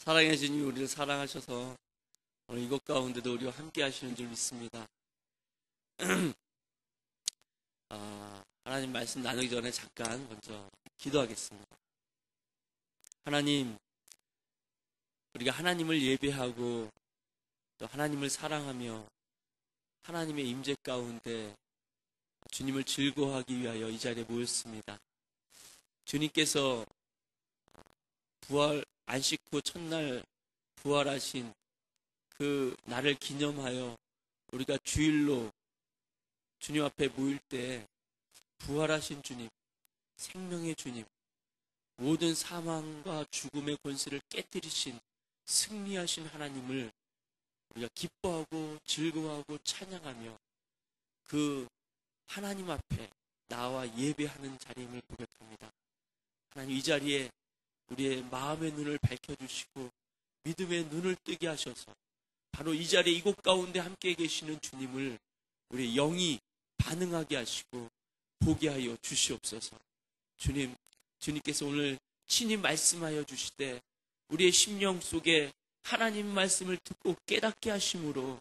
사랑의 주님이 우리를 사랑하셔서 오늘 이것 가운데도 우리와 함께 하시는 줄 믿습니다. 하나님 말씀 나누기 전에 잠깐 먼저 기도하겠습니다. 하나님, 우리가 하나님을 예배하고 또 하나님을 사랑하며 하나님의 임재 가운데 주님을 즐거워하기 위하여 이 자리에 모였습니다. 주님께서 안식 후 첫날 부활하신 그 날을 기념하여 우리가 주일로 주님 앞에 모일 때 부활하신 주님, 생명의 주님, 모든 사망과 죽음의 권세를 깨뜨리신 승리하신 하나님을 우리가 기뻐하고 즐거워하고 찬양하며 그 하나님 앞에 나와 예배하는 자리임을 고백합니다. 하나님, 이 자리에 우리의 마음의 눈을 밝혀주시고 믿음의 눈을 뜨게 하셔서 바로 이 자리에 이곳 가운데 함께 계시는 주님을 우리 영이 반응하게 하시고 보게 하여 주시옵소서. 주님께서 오늘 친히 말씀하여 주시되 우리의 심령 속에 하나님 말씀을 듣고 깨닫게 하심으로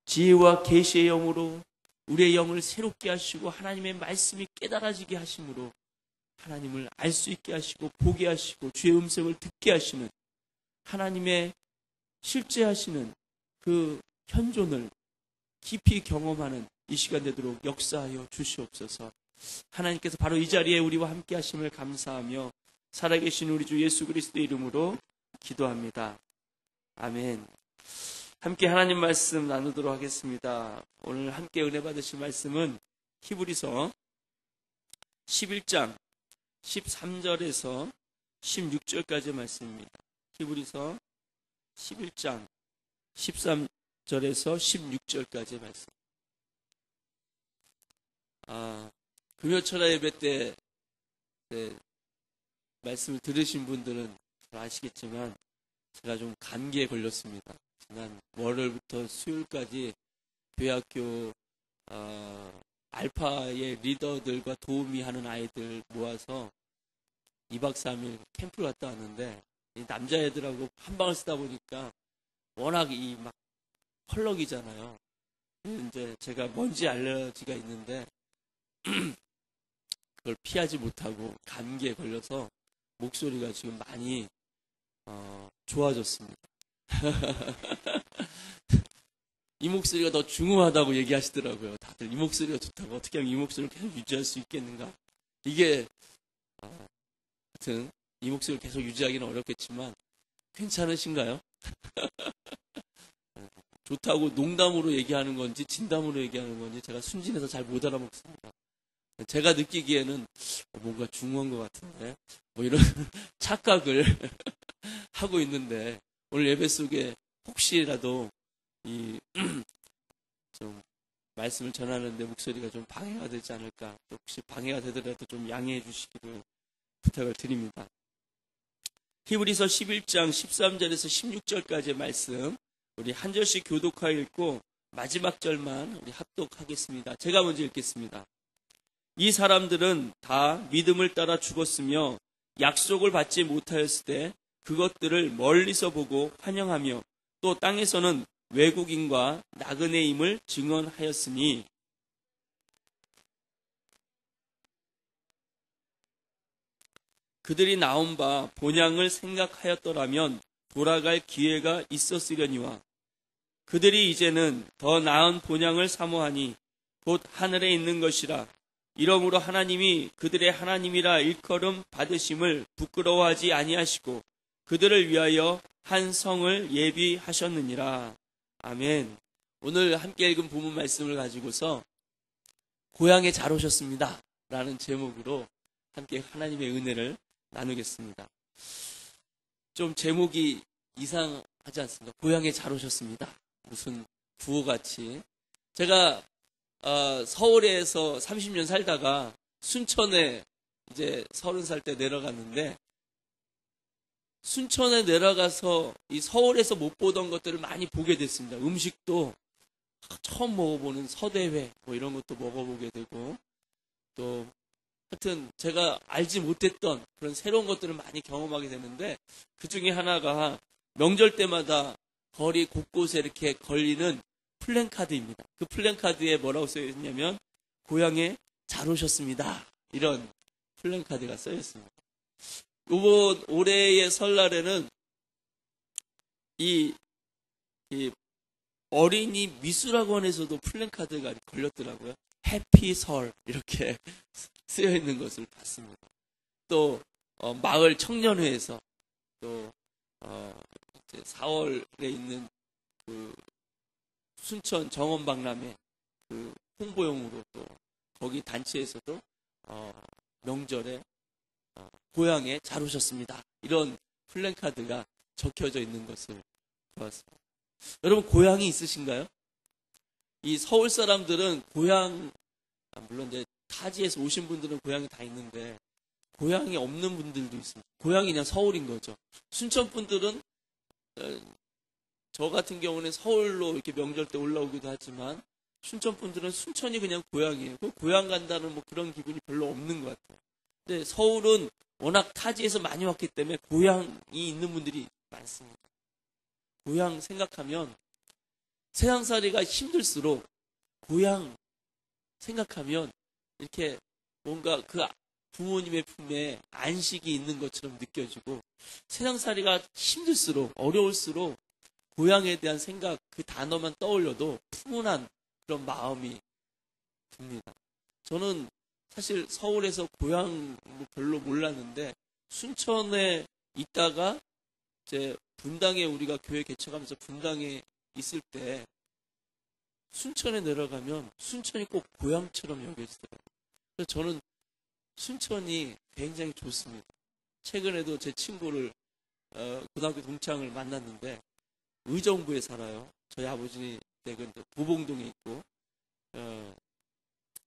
지혜와 계시의 영으로 우리의 영을 새롭게 하시고 하나님의 말씀이 깨달아지게 하심으로 하나님을 알 수 있게 하시고 보게 하시고 주의 음성을 듣게 하시는 하나님의 실제 하시는 그 현존을 깊이 경험하는 이 시간 되도록 역사하여 주시옵소서. 하나님께서 바로 이 자리에 우리와 함께 하심을 감사하며 살아계신 우리 주 예수 그리스도의 이름으로 기도합니다. 아멘. 함께 하나님 말씀 나누도록 하겠습니다. 오늘 함께 은혜 받으실 말씀은 히브리서 11장 13절에서 16절까지의 말씀입니다. 히브리서 11장 13절에서 16절까지의 말씀. 금요철야 예배 때 말씀을 들으신 분들은 잘 아시겠지만 제가 좀 감기에 걸렸습니다. 지난 월요일부터 수요일까지 교회학교 알파의 리더들과 도우미 하는 아이들 모아서 2박 3일 캠프를 갔다 왔는데 이 남자애들하고 한 방을 쓰다 보니까 워낙 막 펄럭이잖아요. 이제 제가 먼지 알러지가 있는데 그걸 피하지 못하고 감기에 걸려서 목소리가 지금 많이 좋아졌습니다. 이 목소리가 더 중후하다고 얘기하시더라고요. 다들 이 목소리가 좋다고. 어떻게 하면 이 목소리를 계속 유지할 수 있겠는가. 이게 하여튼 이 목소리를 계속 유지하기는 어렵겠지만 괜찮으신가요? 좋다고 농담으로 얘기하는 건지 진담으로 얘기하는 건지 제가 순진해서 잘 못 알아먹습니다. 제가 느끼기에는 뭔가 중후한 것 같은데 뭐 이런 착각을 하고 있는데 오늘 예배 속에 혹시라도 좀 말씀을 전하는데 목소리가 좀 방해가 되지 않을까, 또 혹시 방해가 되더라도 좀 양해해 주시기를 부탁을 드립니다. 히브리서 11장 13절에서 16절까지의 말씀 우리 한 절씩 교독하여 읽고 마지막 절만 우리 합독하겠습니다. 제가 먼저 읽겠습니다. 이 사람들은 다 믿음을 따라 죽었으며 약속을 받지 못하였을 때 그것들을 멀리서 보고 환영하며 또 땅에서는 외국인과 나그네임을 증언하였으니 그들이 나온 바 본향을 생각하였더라면 돌아갈 기회가 있었으려니와 그들이 이제는 더 나은 본향을 사모하니 곧 하늘에 있는 것이라. 이러므로 하나님이 그들의 하나님이라 일컬음 받으심을 부끄러워하지 아니하시고 그들을 위하여 한 성을 예비하셨느니라. 아멘. 오늘 함께 읽은 본문 말씀을 가지고서 고향에 잘 오셨습니다 라는 제목으로 함께 하나님의 은혜를 나누겠습니다. 좀 제목이 이상하지 않습니까? 고향에 잘 오셨습니다. 무슨 구호같이. 제가 서울에서 30년 살다가 순천에 이제 30살 때 내려갔는데 순천에 내려가서 이 서울에서 못 보던 것들을 많이 보게 됐습니다. 음식도 처음 먹어보는 서대회 뭐 이런 것도 먹어보게 되고 또 하여튼 제가 알지 못했던 그런 새로운 것들을 많이 경험하게 됐는데, 그 중에 하나가 명절 때마다 거리 곳곳에 이렇게 걸리는 플랜카드입니다. 그 플랜카드에 뭐라고 써 있냐면 고향에 잘 오셨습니다. 이런 플랜카드가 써 있습니다. 이번 올해의 설날에는 이 어린이 미술학원에서도 플랜카드가 걸렸더라고요. 해피 설 이렇게 쓰여 있는 것을 봤습니다. 또 마을 청년회에서 또 4월에 있는 그 순천 정원박람회 그 홍보용으로 또 거기 단체에서도 명절에 고향에 잘 오셨습니다. 이런 플랜카드가 적혀져 있는 것을 보았습니다. 여러분 고향이 있으신가요? 이 서울 사람들은 고향, 물론 이제 타지에서 오신 분들은 고향이 다 있는데 고향이 없는 분들도 있습니다. 고향이 그냥 서울인 거죠. 순천 분들은 저 같은 경우는 서울로 이렇게 명절 때 올라오기도 하지만 순천 분들은 순천이 그냥 고향이에요. 그 고향 간다는 뭐 그런 기분이 별로 없는 것 같아요. 근데 서울은 워낙 타지에서 많이 왔기 때문에 고향이 있는 분들이 많습니다. 고향 생각하면 세상살이가 힘들수록 고향 생각하면 이렇게 뭔가 그 부모님의 품에 안식이 있는 것처럼 느껴지고, 세상살이가 힘들수록 어려울수록 고향에 대한 생각, 그 단어만 떠올려도 푸근한 그런 마음이 듭니다. 저는 사실 서울에서 고향 별로 몰랐는데 순천에 있다가 이제 분당에 우리가 교회 개척하면서 분당에 있을 때 순천에 내려가면 순천이 꼭 고향처럼 여겨지더라고요. 그래서 저는 순천이 굉장히 좋습니다. 최근에도 제 친구를 고등학교 동창을 만났는데 의정부에 살아요. 저희 아버지 댁은 보봉동에 있고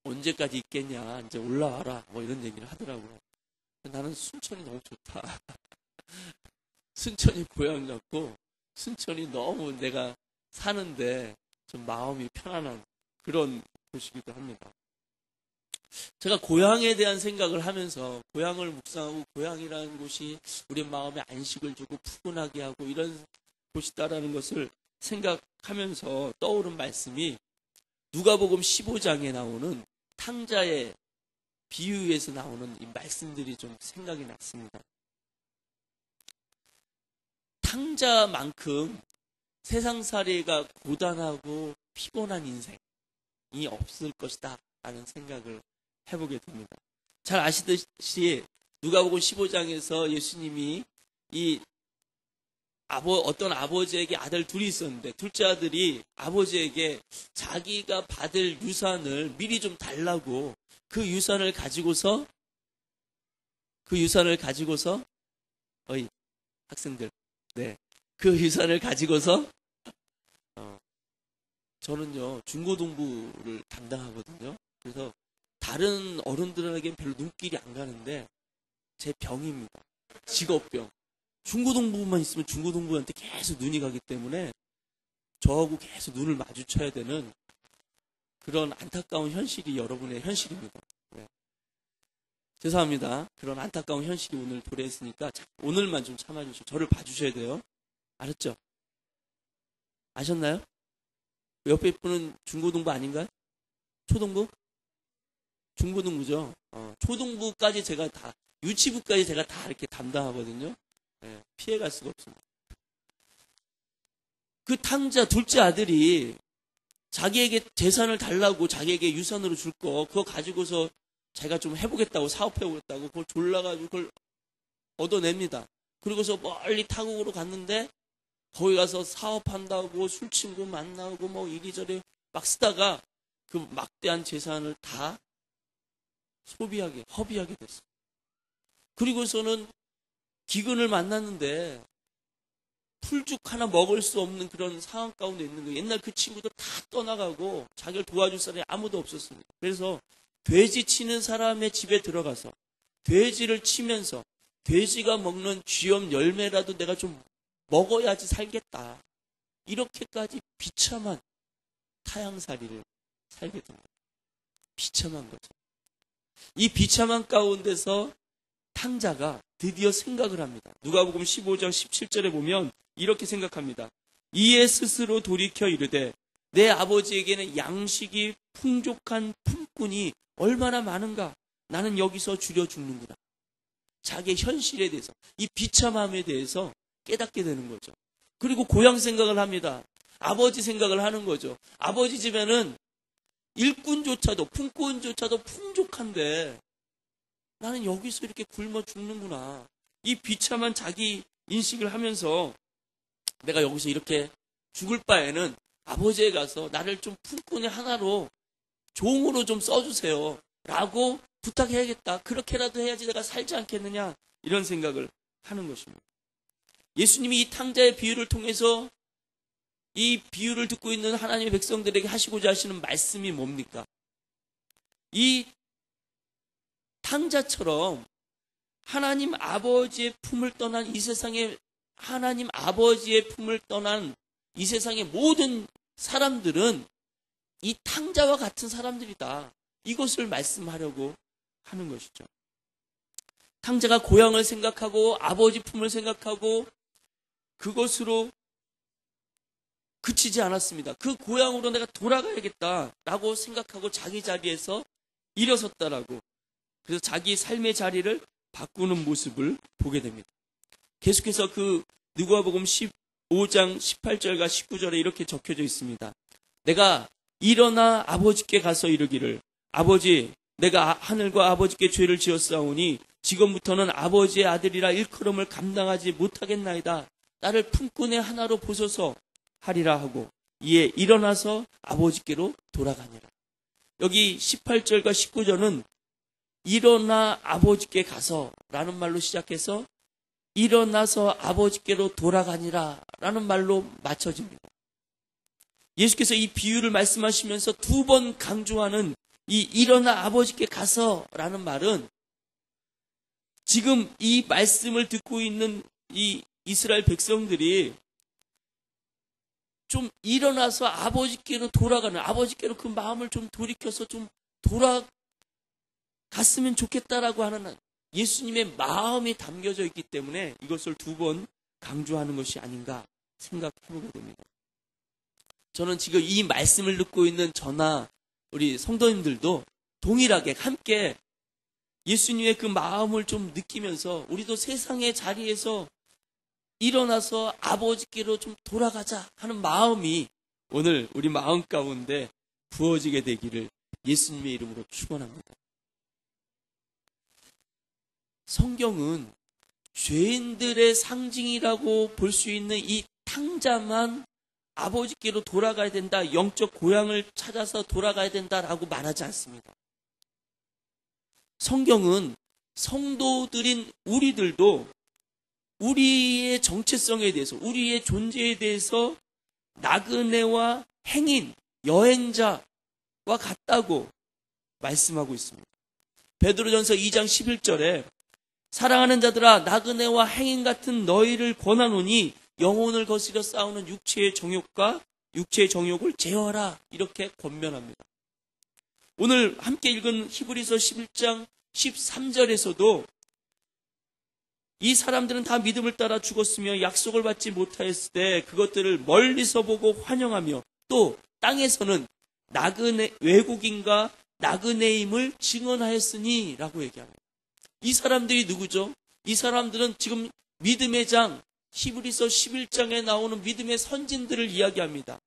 언제까지 있겠냐, 이제 올라와라 뭐 이런 얘기를 하더라고요. 나는 순천이 너무 좋다. 순천이 고향 같고 순천이 너무 내가 사는데 좀 마음이 편안한 그런 곳이기도 합니다. 제가 고향에 대한 생각을 하면서 고향을 묵상하고 고향이라는 곳이 우리 마음에 안식을 주고 푸근하게 하고 이런 곳이다라는 것을 생각하면서 떠오른 말씀이 누가복음 15장에 나오는 탕자의 비유에서 나오는 이 말씀들이 좀 생각이 났습니다. 탕자만큼 세상살이가 고단하고 피곤한 인생이 없을 것이다 라는 생각을 해보게 됩니다. 잘 아시듯이 누가복음 15장에서 예수님이 이 어떤 아버지에게 아들 둘이 있었는데 둘째 아들이 아버지에게 자기가 받을 유산을 미리 좀 달라고 그 유산을 가지고서 학생들 그 유산을 가지고서 저는요 중고등부를 담당하거든요. 그래서 다른 어른들에게는 별로 눈길이 안 가는데 제 병입니다. 직업병. 중고등부만 있으면 중고등부한테 계속 눈이 가기 때문에 저하고 계속 눈을 마주쳐야 되는 그런 안타까운 현실이 여러분의 현실입니다. 네. 죄송합니다. 그런 안타까운 현실이 오늘 도래했으니까 오늘만 좀 참아주시고 저를 봐주셔야 돼요. 알았죠? 아셨나요? 옆에 분은 중고등부 아닌가요? 초등부? 중고등부죠. 초등부까지 제가 다, 유치부까지 제가 다 이렇게 담당하거든요. 네, 피해갈 수가 없습니다. 그 탕자 둘째 아들이 자기에게 재산을 달라고 자기에게 유산으로 줄 거 그거 가지고서 자기가 좀 해보겠다고 사업해보겠다고 그걸 졸라가지고 그걸 얻어냅니다. 그리고서 멀리 타국으로 갔는데 거기 가서 사업한다고 술 친구 만나고 뭐 이리저리 막 쓰다가 그 막대한 재산을 다 허비하게 됐어요. 그리고서는 기근을 만났는데 풀죽 하나 먹을 수 없는 그런 상황 가운데 있는 거예요. 옛날 그 친구도 다 떠나가고 자기를 도와줄 사람이 아무도 없었습니다. 그래서 돼지 치는 사람의 집에 들어가서 돼지를 치면서 돼지가 먹는 쥐염 열매라도 내가 좀 먹어야지 살겠다. 이렇게까지 비참한 타향살이를 살게 됩니다. 비참한 거죠. 이 비참한 가운데서 탕자가 드디어 생각을 합니다. 누가복음 15장 17절에 보면 이렇게 생각합니다. 이에 스스로 돌이켜 이르되 내 아버지에게는 양식이 풍족한 품꾼이 얼마나 많은가. 나는 여기서 줄여 죽는구나. 자기의 현실에 대해서, 이 비참함에 대해서 깨닫게 되는 거죠. 그리고 고향 생각을 합니다. 아버지 생각을 하는 거죠. 아버지 집에는 일꾼조차도, 품꾼조차도 풍족한데 나는 여기서 이렇게 굶어 죽는구나. 이 비참한 자기 인식을 하면서 내가 여기서 이렇게 죽을 바에는 아버지에 가서 나를 좀 품꾼의 하나로 종으로 좀 써주세요 라고 부탁해야겠다. 그렇게라도 해야지 내가 살지 않겠느냐, 이런 생각을 하는 것입니다. 예수님이 이 탕자의 비유를 통해서 이 비유를 듣고 있는 하나님의 백성들에게 하시고자 하시는 말씀이 뭡니까? 이 탕자처럼 하나님 아버지의 품을 떠난 이 세상에, 하나님 아버지의 품을 떠난 이 세상의 모든 사람들은 이 탕자와 같은 사람들이다. 이것을 말씀하려고 하는 것이죠. 탕자가 고향을 생각하고 아버지 품을 생각하고 그것으로 그치지 않았습니다. 그 고향으로 내가 돌아가야겠다라고 생각하고 자기 자리에서 일어섰다라고. 그래서 자기 삶의 자리를 바꾸는 모습을 보게 됩니다. 계속해서 그 누가복음 15장 18절과 19절에 이렇게 적혀져 있습니다. 내가 일어나 아버지께 가서 이르기를 아버지, 내가 하늘과 아버지께 죄를 지었사오니 지금부터는 아버지의 아들이라 일컬음을 감당하지 못하겠나이다. 나를 품꾼의 하나로 보소서 하리라 하고 이에 일어나서 아버지께로 돌아가니라. 여기 18절과 19절은 일어나 아버지께 가서 라는 말로 시작해서 일어나서 아버지께로 돌아가니라 라는 말로 맞춰집니다. 예수께서 이 비유를 말씀하시면서 두 번 강조하는 이 일어나 아버지께 가서 라는 말은 지금 이 말씀을 듣고 있는 이 이스라엘 백성들이 좀 일어나서 아버지께로 돌아가는, 아버지께로 그 마음을 좀 돌이켜서 좀 돌아갔으면 좋겠다라고 하는 예수님의 마음이 담겨져 있기 때문에 이것을 두 번 강조하는 것이 아닌가 생각해보게 됩니다. 저는 지금 이 말씀을 듣고 있는 저나 우리 성도님들도 동일하게 함께 예수님의 그 마음을 좀 느끼면서 우리도 세상의 자리에서 일어나서 아버지께로 좀 돌아가자 하는 마음이 오늘 우리 마음 가운데 부어지게 되기를 예수님의 이름으로 축원합니다. 성경은 죄인들의 상징이라고 볼 수 있는 이 탕자만 아버지께로 돌아가야 된다, 영적 고향을 찾아서 돌아가야 된다라고 말하지 않습니다. 성경은 성도들인 우리들도 우리의 정체성에 대해서, 우리의 존재에 대해서 나그네와 행인, 여행자와 같다고 말씀하고 있습니다. 베드로전서 2장 11절에 사랑하는 자들아 나그네와 행인 같은 너희를 권하노니 영혼을 거스려 싸우는 육체의 정욕을 제어하라, 이렇게 권면합니다. 오늘 함께 읽은 히브리서 11장 13절에서도 이 사람들은 다 믿음을 따라 죽었으며 약속을 받지 못하였을 때 그것들을 멀리서 보고 환영하며 또 땅에서는 외국인과 나그네임을 증언하였으니 라고 얘기합니다. 이 사람들이 누구죠? 이 사람들은 지금 믿음의 장, 히브리서 11장에 나오는 믿음의 선진들을 이야기합니다.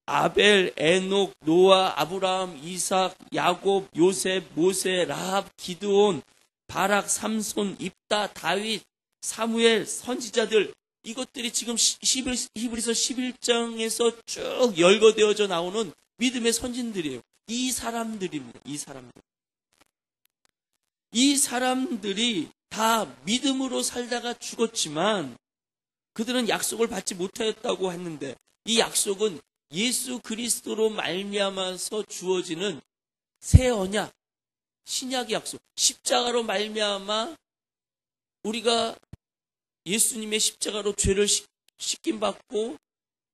아벨, 에녹, 노아, 아브라함, 이삭, 야곱, 요셉, 모세, 라합, 기드온, 바락, 삼손, 입다, 다윗, 사무엘, 선지자들, 이것들이 지금 히브리서 11장에서 쭉 열거되어져 나오는 믿음의 선진들이에요. 이 사람들입니다. 이 사람들이 다 믿음으로 살다가 죽었지만 그들은 약속을 받지 못하였다고 했는데 이 약속은 예수 그리스도로 말미암아서 주어지는 새 언약, 신약의 약속, 십자가로 말미암아 우리가 예수님의 십자가로 죄를 씻김 받고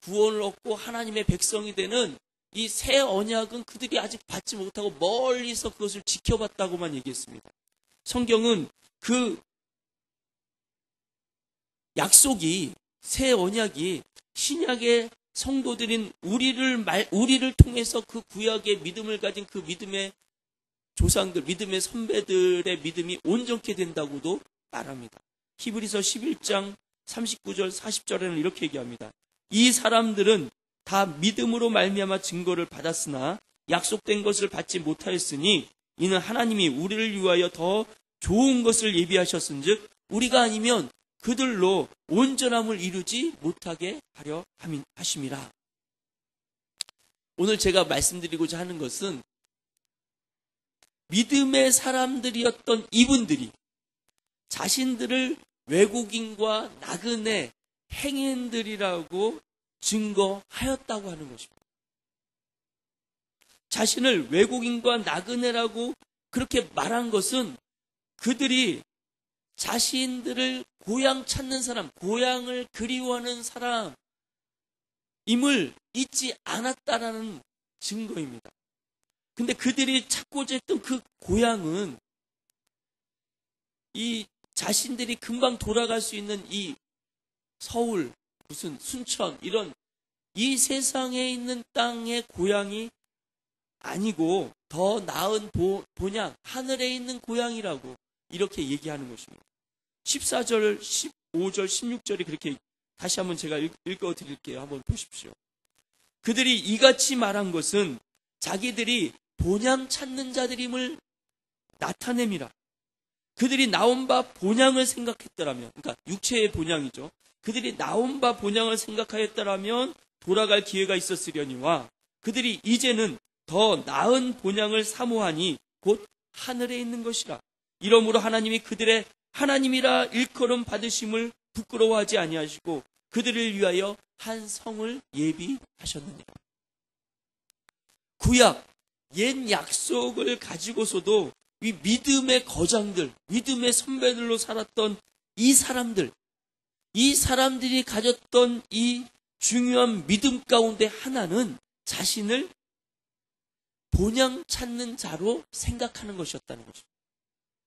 구원을 얻고 하나님의 백성이 되는 이 새 언약은 그들이 아직 받지 못하고 멀리서 그것을 지켜봤다고만 얘기했습니다. 성경은 그 약속이, 새 언약이 신약의 성도들인 우리를 통해서 그 구약의 믿음을 가진 그 믿음의 조상들, 믿음의 선배들의 믿음이 온전케 된다고도 말합니다. 히브리서 11장 39절 40절에는 이렇게 얘기합니다. 이 사람들은 다 믿음으로 말미암아 증거를 받았으나 약속된 것을 받지 못하였으니 이는 하나님이 우리를 위하여 더 좋은 것을 예비하셨은즉 우리가 아니면 그들로 온전함을 이루지 못하게 하려 하심이라. 오늘 제가 말씀드리고자 하는 것은 믿음의 사람들이었던 이분들이 자신들을 외국인과 나그네 행인들이라고 증거하였다고 하는 것입니다. 자신을 외국인과 나그네라고 그렇게 말한 것은 그들이 자신들을 고향 찾는 사람, 고향을 그리워하는 사람임을 잊지 않았다라는 증거입니다. 근데 그들이 찾고자 했던 그 고향은 이 자신들이 금방 돌아갈 수 있는 이 서울, 무슨 순천 이런 이 세상에 있는 땅의 고향이 아니고 더 나은 본향, 하늘에 있는 고향이라고 이렇게 얘기하는 것입니다. 14절, 15절, 16절이 그렇게 다시 한번 제가 읽어드릴게요. 한번 보십시오. 그들이 이같이 말한 것은 자기들이 본향 찾는 자들임을 나타냄이라. 그들이 나온 바 본향을 생각했더라면, 그러니까 육체의 본향이죠. 그들이 나온 바 본향을 생각하였더라면 돌아갈 기회가 있었으려니와 그들이 이제는 더 나은 본향을 사모하니 곧 하늘에 있는 것이라. 이러므로 하나님이 그들의 하나님이라 일컬음 받으심을 부끄러워하지 아니하시고 그들을 위하여 한 성을 예비하셨느니라. 구약 옛 약속을 가지고서도 이 믿음의 거장들, 믿음의 선배들로 살았던 이 사람들이 가졌던 이 중요한 믿음 가운데 하나는 자신을 본향 찾는 자로 생각하는 것이었다는 거죠.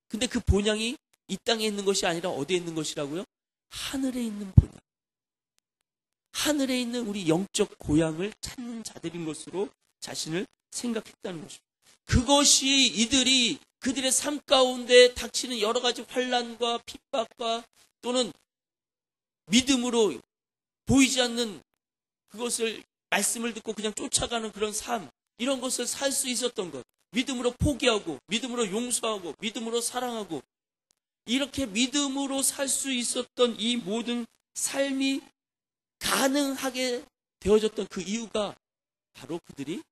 근데 그 본향이 이 땅에 있는 것이 아니라 어디에 있는 것이라고요? 하늘에 있는 본향. 하늘에 있는 우리 영적 고향을 찾는 자들인 것으로 자신을 생각했다는 것입니다. 그것이 이들이 그들의 삶 가운데 닥치는 여러 가지 환난과 핍박과 또는 믿음으로 보이지 않는 그것을 말씀을 듣고 그냥 쫓아가는 그런 삶, 이런 것을 살 수 있었던 것, 믿음으로 포기하고 믿음으로 용서하고 믿음으로 사랑하고 이렇게 믿음으로 살 수 있었던 이 모든 삶이 가능하게 되어졌던 그 이유가 바로 그들이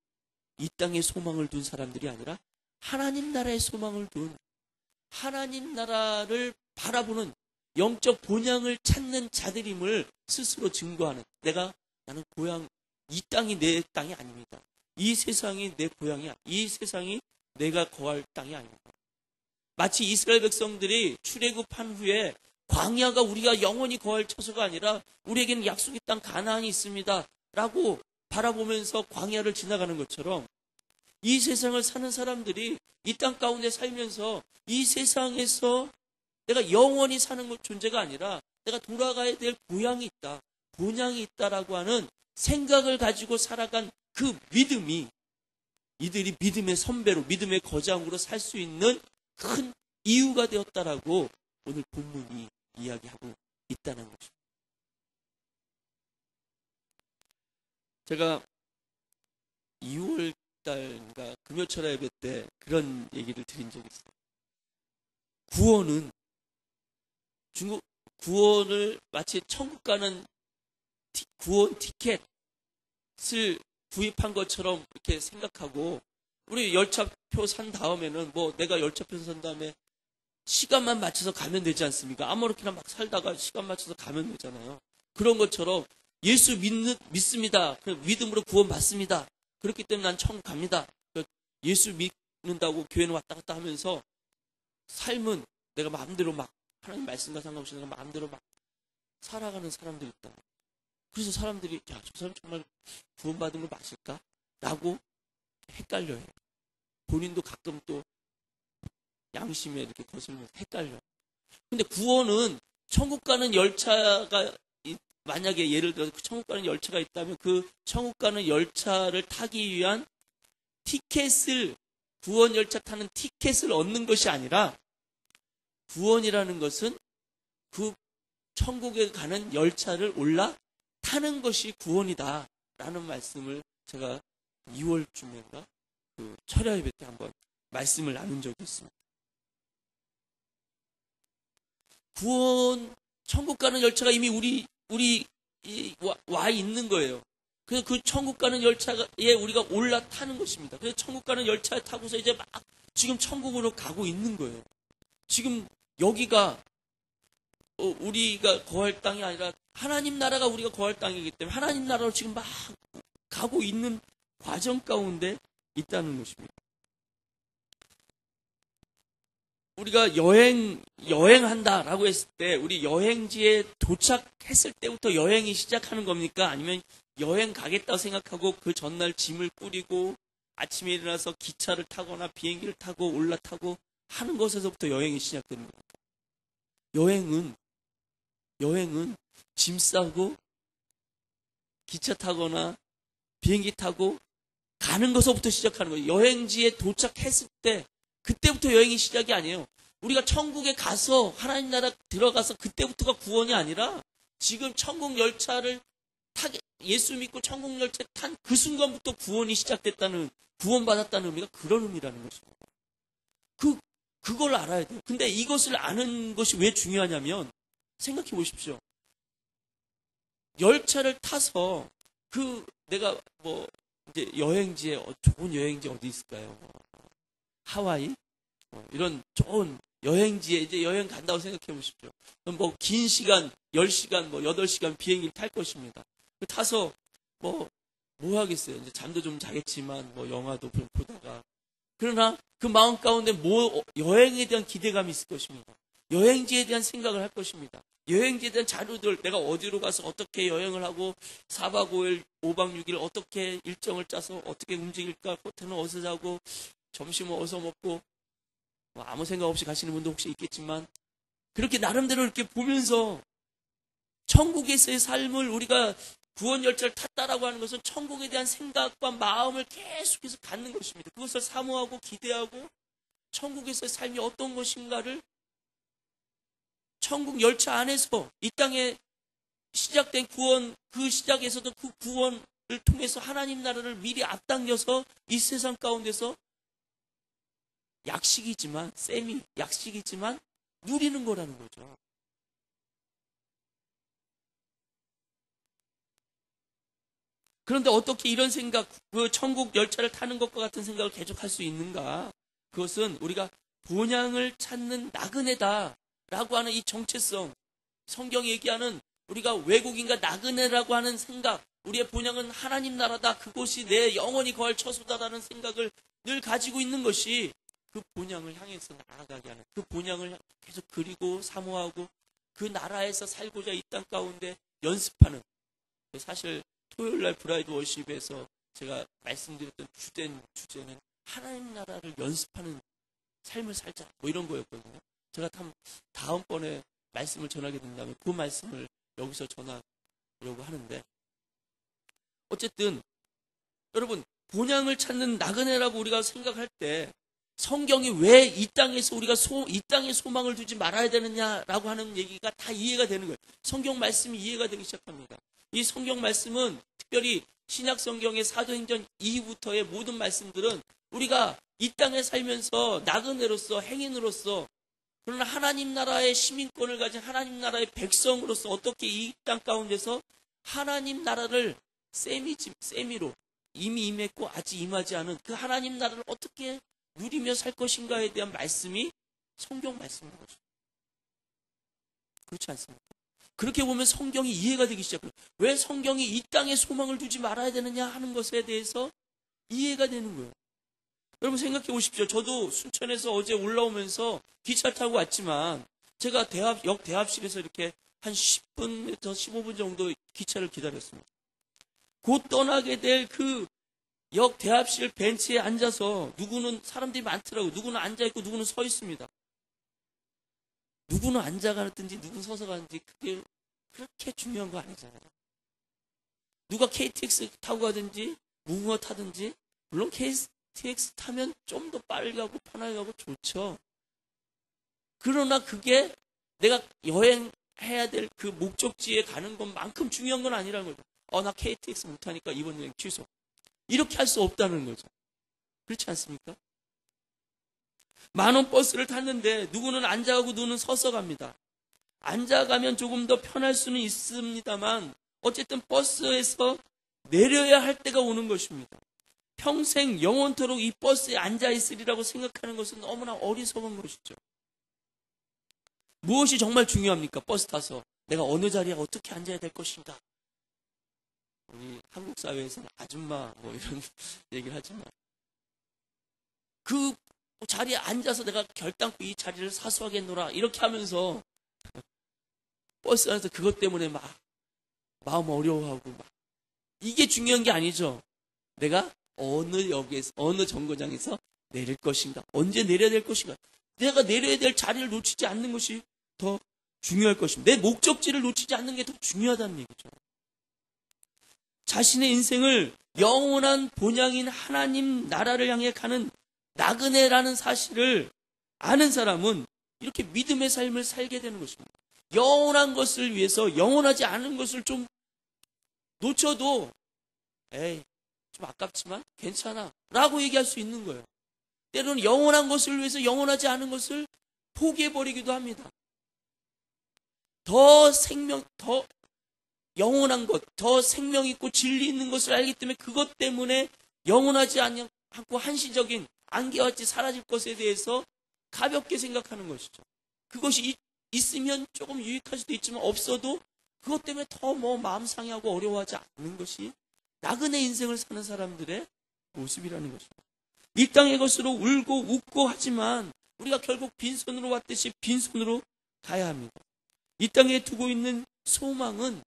이 땅에 소망을 둔 사람들이 아니라 하나님 나라의 소망을 둔, 하나님 나라를 바라보는 영적 본향을 찾는 자들임을 스스로 증거하는, 나는 고향, 이 땅이 내 땅이 아닙니다. 이 세상이 내 고향이야. 이 세상이 내가 거할 땅이 아닙니다. 마치 이스라엘 백성들이 출애굽한 후에 광야가 우리가 영원히 거할 처소가 아니라 우리에게는 약속의 땅 가나안이 있습니다 라고 바라보면서 광야를 지나가는 것처럼 이 세상을 사는 사람들이 이 땅 가운데 살면서 이 세상에서 내가 영원히 사는 존재가 아니라 내가 돌아가야 될 고향이 있다, 본향이 있다라고 하는 생각을 가지고 살아간 그 믿음이 이들이 믿음의 선배로, 믿음의 거장으로 살 수 있는 큰 이유가 되었다라고 오늘 본문이 이야기하고 있다는 것입니다. 제가 2월 달인가 금요철 예배 때 그런 얘기를 드린 적이 있어요. 구원을 마치 천국 가는 구원 티켓을 구입한 것처럼 이렇게 생각하고, 우리 열차표 산 다음에는 내가 열차표 산 다음에 시간만 맞춰서 가면 되지 않습니까? 아무렇게나 막 살다가 시간 맞춰서 가면 되잖아요. 그런 것처럼 예수 믿습니다. 믿음으로 구원 받습니다. 그렇기 때문에 난 천국 갑니다. 예수 믿는다고 교회는 왔다 갔다 하면서 삶은 내가 마음대로 막 하나님 말씀과 상관없이 내가 마음대로 막 살아가는 사람들이 있다. 그래서 사람들이 저 사람 정말 구원받은 거 맞을까? 라고 헷갈려요. 본인도 가끔 또 양심에 이렇게 거슬면서 헷갈려. 근데 구원은 천국 가는 열차가 만약에 예를 들어서 천국 가는 열차가 있다면 그 천국 가는 열차를 타기 위한 티켓을 구원 열차 타는 티켓을 얻는 것이 아니라 구원이라는 것은 그 천국에 가는 열차를 올라타는 것이 구원이다라는 말씀을 제가 2월쯤인가 그 철야 예배 때 한번 말씀을 나눈 적이 있습니다. 구원, 천국 가는 열차가 이미 우리 와 있는 거예요. 그래서 그 천국 가는 열차에 우리가 올라타는 것입니다. 그래서 천국 가는 열차 타고서 이제 막 지금 천국으로 가고 있는 거예요. 지금 여기가 우리가 거할 땅이 아니라 하나님 나라가 우리가 거할 땅이기 때문에 하나님 나라로 지금 막 가고 있는 과정 가운데 있다는 것입니다. 우리가 여행한다라고 했을 때 우리 여행지에 도착했을 때부터 여행이 시작하는 겁니까? 아니면 여행 가겠다고 생각하고 그 전날 짐을 꾸리고 아침에 일어나서 기차를 타거나 비행기를 타고 올라타고 하는 것에서부터 여행이 시작되는 겁니다. 여행은 짐 싸고 기차 타거나 비행기 타고 가는 것부터 시작하는 거예요. 여행지에 도착했을 때 그때부터 여행이 시작이 아니에요. 우리가 천국에 가서 하나님 나라 들어가서 그때부터가 구원이 아니라 지금 천국 열차를 예수 믿고 천국 열차에 탄 그 순간부터 구원이 시작됐다는, 구원받았다는 의미가 그런 의미라는 것입니다. 그걸 알아야 돼요. 근데 이것을 아는 것이 왜 중요하냐면 생각해 보십시오. 열차를 타서 내가 이제 여행지에 좋은 여행지 어디 있을까요? 하와이? 이런 좋은 여행지에 이제 여행 간다고 생각해 보십시오. 그럼 긴 시간, 10시간, 8시간 비행기를 탈 것입니다. 타서 뭐 하겠어요? 이제 잠도 좀 자겠지만, 영화도 보다가. 그러나 그 마음 가운데 여행에 대한 기대감이 있을 것입니다. 여행지에 대한 생각을 할 것입니다. 여행지에 대한 자료들, 내가 어디로 가서 어떻게 여행을 하고 4박 5일, 5박 6일 어떻게 일정을 짜서 어떻게 움직일까, 호텔은 어디서 자고, 점심은 어디서 먹고, 아무 생각 없이 가시는 분도 혹시 있겠지만, 그렇게 나름대로 이렇게 보면서 천국에서의 삶을 우리가 구원 열차를 탔다라고 하는 것은 천국에 대한 생각과 마음을 계속해서 갖는 것입니다. 그것을 사모하고 기대하고 천국에서의 삶이 어떤 것인가를 천국 열차 안에서 이 땅에 시작된 구원, 그 시작에서도 그 구원을 통해서 하나님 나라를 미리 앞당겨서 이 세상 가운데서 약식이지만 누리는 거라는 거죠. 그런데 어떻게 이런 생각, 그 천국 열차를 타는 것과 같은 생각을 계속할 수 있는가? 그것은 우리가 본향을 찾는 나그네다라고 하는 이 정체성, 성경이 얘기하는 우리가 외국인과 나그네라고 하는 생각, 우리의 본향은 하나님 나라다, 그곳이 내 영원히 거할 처소다라는 생각을 늘 가지고 있는 것이 그 본향을 향해서 나아가게 하는, 그 본향을 계속 그리고 사모하고 그 나라에서 살고자 이 땅 가운데 연습하는, 사실 토요일날 브라이드 워십에서 제가 말씀드렸던 주제는 하나님 나라를 연습하는 삶을 살자, 이런 거였거든요. 제가 다음번에 말씀을 전하게 된다면 그 말씀을 여기서 전하려고 하는데, 어쨌든 여러분, 본향을 찾는 나그네라고 우리가 생각할 때 성경이 왜 이 땅에서 우리가 이 땅에 소망을 두지 말아야 되느냐라고 하는 얘기가 다 이해가 되는 거예요. 성경 말씀이 이해가 되기 시작합니다. 이 성경 말씀은 특별히 신약 성경의 사도행전 이후부터의 모든 말씀들은 우리가 이 땅에 살면서 나그네로서, 행인으로서, 그러나 하나님 나라의 시민권을 가진 하나님 나라의 백성으로서 어떻게 이 땅 가운데서 하나님 나라를 세미로 이미 임했고 아직 임하지 않은 그 하나님 나라를 어떻게 누리며 살 것인가에 대한 말씀이 성경 말씀인 거죠. 그렇지 않습니까? 그렇게 보면 성경이 이해가 되기 시작해요. 왜 성경이 이 땅에 소망을 두지 말아야 되느냐 하는 것에 대해서 이해가 되는 거예요. 여러분 생각해 보십시오. 저도 순천에서 어제 올라오면서 기차 타고 왔지만 제가 역 대합실에서 이렇게 한 10분에서 15분 정도 기차를 기다렸습니다. 곧 떠나게 될 그 역 대합실 벤치에 앉아서 누구는 사람들이 많더라고요. 누구는 앉아있고 누구는 서 있습니다. 누구는 앉아가든지 누구는 서서 가든지 그게 그렇게 중요한 거 아니잖아요. 누가 KTX 타고 가든지 무궁화 타든지 물론 KTX 타면 좀 더 빨리 가고 편하게 가고 좋죠. 그러나 그게 내가 여행해야 될 그 목적지에 가는 것만큼 중요한 건 아니라는 거죠. 나 KTX 못 타니까 이번 여행 취소. 이렇게 할 수 없다는 거죠. 그렇지 않습니까? 만원 버스를 탔는데 누구는 앉아가고 누구는 서서 갑니다. 앉아가면 조금 더 편할 수는 있습니다만 어쨌든 버스에서 내려야 할 때가 오는 것입니다. 평생 영원토록 이 버스에 앉아있으리라고 생각하는 것은 너무나 어리석은 것이죠. 무엇이 정말 중요합니까? 버스 타서 내가 어느 자리에 어떻게 앉아야 될 것인가? 우리 한국 사회에서는 아줌마 뭐 이런 얘기를 하지만 그 자리에 앉아서 내가 결단코 이 자리를 사수하겠노라 이렇게 하면서 버스 안에서 그것 때문에 막 마음 어려워하고 막 이게 중요한 게 아니죠. 내가 어느 역에서 어느 정거장에서 내릴 것인가, 언제 내려야 될 것인가, 내가 내려야 될 자리를 놓치지 않는 것이 더 중요할 것입니다. 내 목적지를 놓치지 않는 게 더 중요하다는 얘기죠. 자신의 인생을 영원한 본향인 하나님 나라를 향해 가는 나그네라는 사실을 아는 사람은 이렇게 믿음의 삶을 살게 되는 것입니다. 영원한 것을 위해서 영원하지 않은 것을 좀 놓쳐도 에이 좀 아깝지만 괜찮아 라고 얘기할 수 있는 거예요. 때로는 영원한 것을 위해서 영원하지 않은 것을 포기해버리기도 합니다. 더 영원한 것, 더 생명 있고 진리 있는 것을 알기 때문에 그것 때문에 영원하지 않고 한시적인 안개같이 사라질 것에 대해서 가볍게 생각하는 것이죠. 그것이 있으면 조금 유익할 수도 있지만 없어도 그것 때문에 더 마음 상해하고 어려워하지 않는 것이 나그네 인생을 사는 사람들의 모습이라는 것입니다. 이 땅의 것으로 울고 웃고 하지만 우리가 결국 빈손으로 왔듯이 빈손으로 가야 합니다. 이 땅에 두고 있는 소망은,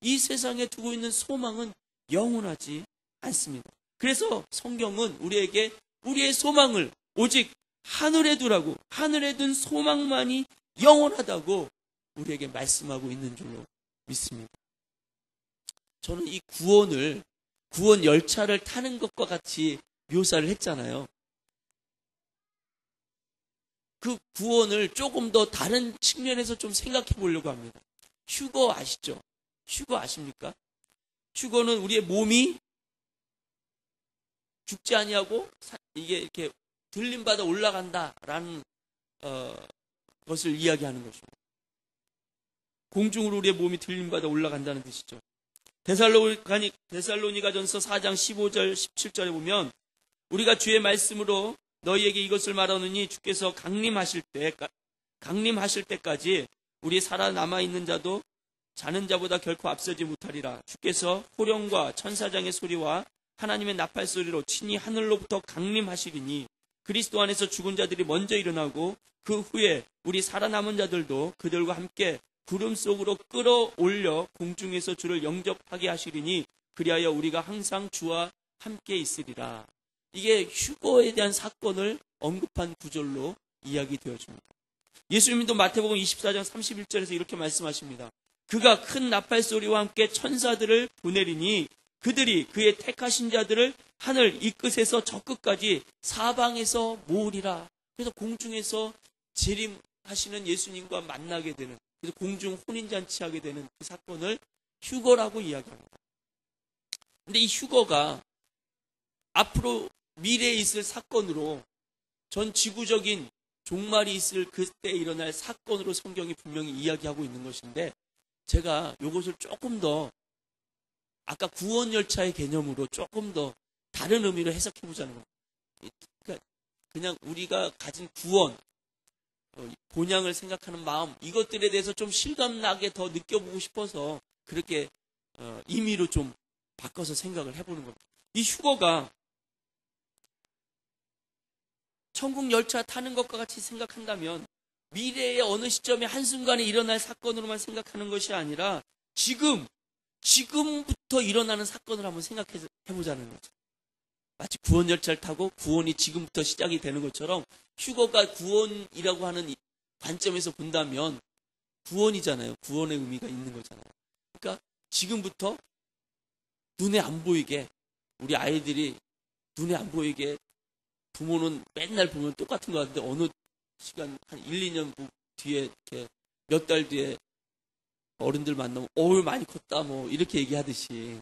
이 세상에 두고 있는 소망은 영원하지 않습니다. 그래서 성경은 우리에게 우리의 소망을 오직 하늘에 두라고, 하늘에 둔 소망만이 영원하다고 우리에게 말씀하고 있는 줄로 믿습니다. 저는 이 구원 열차를 타는 것과 같이 묘사를 했잖아요. 그 구원을 조금 더 다른 측면에서 좀 생각해 보려고 합니다. 휴거 아시죠? 휴거 아십니까? 휴거는 우리의 몸이 죽지 아니하고 이게 이렇게 들림받아 올라간다라는 것을 이야기하는 것입니다. 공중으로 우리의 몸이 들림받아 올라간다는 뜻이죠. 데살로니가전서 4장 15절 17절에 보면 우리가 주의 말씀으로 너희에게 이것을 말하노니 주께서 강림하실 때까지 우리 살아남아 있는 자도 자는 자보다 결코 앞서지 못하리라. 주께서 호령과 천사장의 소리와 하나님의 나팔 소리로 친히 하늘로부터 강림하시리니 그리스도 안에서 죽은 자들이 먼저 일어나고 그 후에 우리 살아남은 자들도 그들과 함께 구름 속으로 끌어올려 공중에서 주를 영접하게 하시리니 그리하여 우리가 항상 주와 함께 있으리라. 이게 휴거에 대한 사건을 언급한 구절로 이야기되어집니다. 예수님도 마태복음 24장 31절에서 이렇게 말씀하십니다. 그가 큰 나팔 소리와 함께 천사들을 보내리니 그들이 그의 택하신 자들을 하늘 이 끝에서 저 끝까지 사방에서 모으리라. 그래서 공중에서 재림하시는 예수님과 만나게 되는, 그래서 공중 혼인잔치하게 되는 그 사건을 휴거라고 이야기합니다. 근데 이 휴거가 앞으로 미래에 있을 사건으로 전 지구적인 종말이 있을 그때 일어날 사건으로 성경이 분명히 이야기하고 있는 것인데 제가 이것을 조금 더 아까 구원열차의 개념으로 조금 더 다른 의미로 해석해보자는 겁니다. 그러니까 그냥 우리가 가진 구원, 본향을 생각하는 마음, 이것들에 대해서 좀 실감나게 더 느껴보고 싶어서 그렇게 임의로 좀 바꿔서 생각을 해보는 겁니다. 이 휴거가 천국 열차 타는 것과 같이 생각한다면 미래의 어느 시점에 한순간에 일어날 사건으로만 생각하는 것이 아니라 지금부터 일어나는 사건을 한번 생각해 보자는 거죠. 마치 구원 열차를 타고 구원이 지금부터 시작이 되는 것처럼 휴거가 구원이라고 하는 관점에서 본다면 구원이잖아요. 구원의 의미가 있는 거잖아요. 그러니까 지금부터 눈에 안 보이게, 우리 아이들이 눈에 안 보이게, 부모는 맨날 보면 똑같은 것 같은데 어느 시간 한 1, 2년 뒤에 이렇게 몇 달 뒤에 어른들 만나면 어우 많이 컸다 뭐 이렇게 얘기하듯이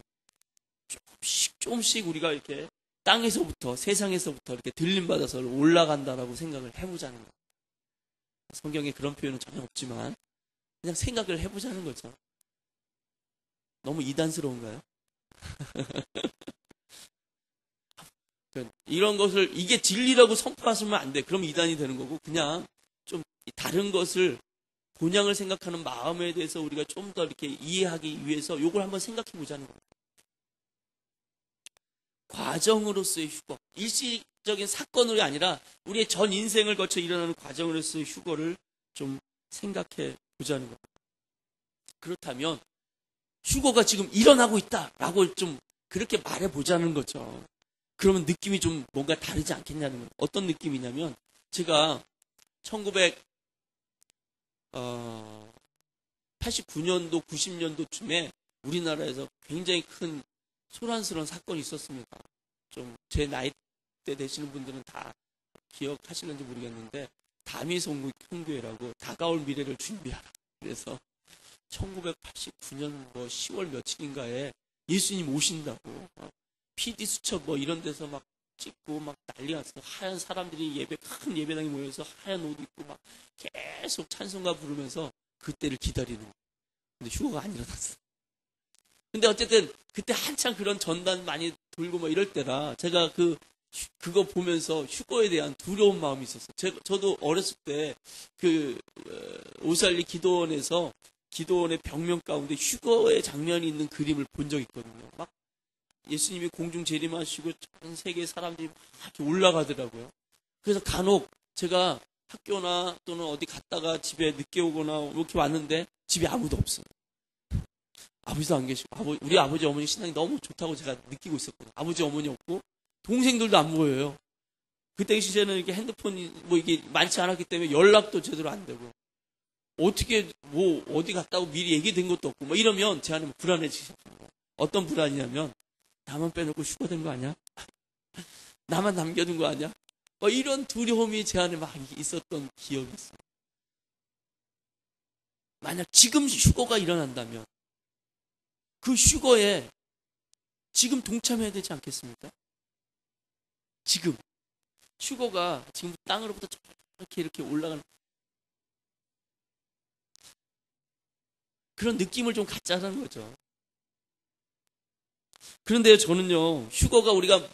조금씩 우리가 이렇게 땅에서부터, 세상에서부터 이렇게 들림받아서 올라간다라고 생각을 해보자는 거예요. 성경에 그런 표현은 전혀 없지만 그냥 생각을 해보자는 거죠. 너무 이단스러운가요? 이런 것을 이게 진리라고 선포하시면 안 돼. 그럼 이단이 되는 거고, 그냥 좀 다른 것을, 본향을 생각하는 마음에 대해서 우리가 좀 더 이렇게 이해하기 위해서 이걸 한번 생각해 보자는 거예요. 과정으로서의 휴거, 일시적인 사건이 아니라 우리의 전 인생을 거쳐 일어나는 과정으로서의 휴거를 좀 생각해 보자는 거예요. 그렇다면 휴거가 지금 일어나고 있다라고 좀 그렇게 말해 보자는 거죠. 그러면 느낌이 좀 뭔가 다르지 않겠냐는 거예요. 어떤 느낌이냐면, 제가 1989년도, 90년도쯤에 우리나라에서 굉장히 큰 소란스러운 사건이 있었습니다. 좀 제 나이 때 되시는 분들은 다 기억하시는지 모르겠는데, 다미성교회라고 다가올 미래를 준비하라. 그래서 1989년 10월 며칠인가에 예수님 오신다고 PD 수첩 이런 데서 막 찍고 막 난리가 났어요. 하얀 사람들이 큰 예배당에 모여서 하얀 옷 입고 막 계속 찬송가 부르면서 그때를 기다리는 거예요. 근데 휴거가 안 일어났어요. 근데 어쨌든 그때 한창 그런 전단 많이 돌고 이럴 때라 제가 그거 보면서 휴거에 대한 두려운 마음이 있었어요. 저도 어렸을 때 오살리 기도원에서 기도원의 벽면 가운데 휴거의 장면이 있는 그림을 본 적이 있거든요. 막 예수님이 공중 재림하시고 전 세계 사람들이 막 이렇게 올라가더라고요. 그래서 간혹 제가 학교나 또는 어디 갔다가 집에 늦게 오거나 이렇게 왔는데 집에 아무도 없어요. 아버지도 안 계시고, 우리 아버지 어머니 신앙이 너무 좋다고 제가 느끼고 있었거든요. 아버지 어머니 없고 동생들도 안 보여요. 그때 시절에는 이렇게 핸드폰이 이게 많지 않았기 때문에 연락도 제대로 안 되고, 어떻게 어디 갔다고 미리 얘기된 것도 없고 이러면 제 안에 불안해지기 시작합니다. 어떤 불안이냐면, 나만 빼놓고 휴거된 거 아니야? 나만 남겨둔 거 아니야? 이런 두려움이 제 안에 막 있었던 기억이 있어요. 만약 지금 휴거가 일어난다면 그 휴거에 지금 동참해야 되지 않겠습니까? 지금 휴거가 지금 땅으로부터 이렇게 올라가는 그런 느낌을 좀 갖자는 거죠. 그런데 저는요, 휴거가 우리가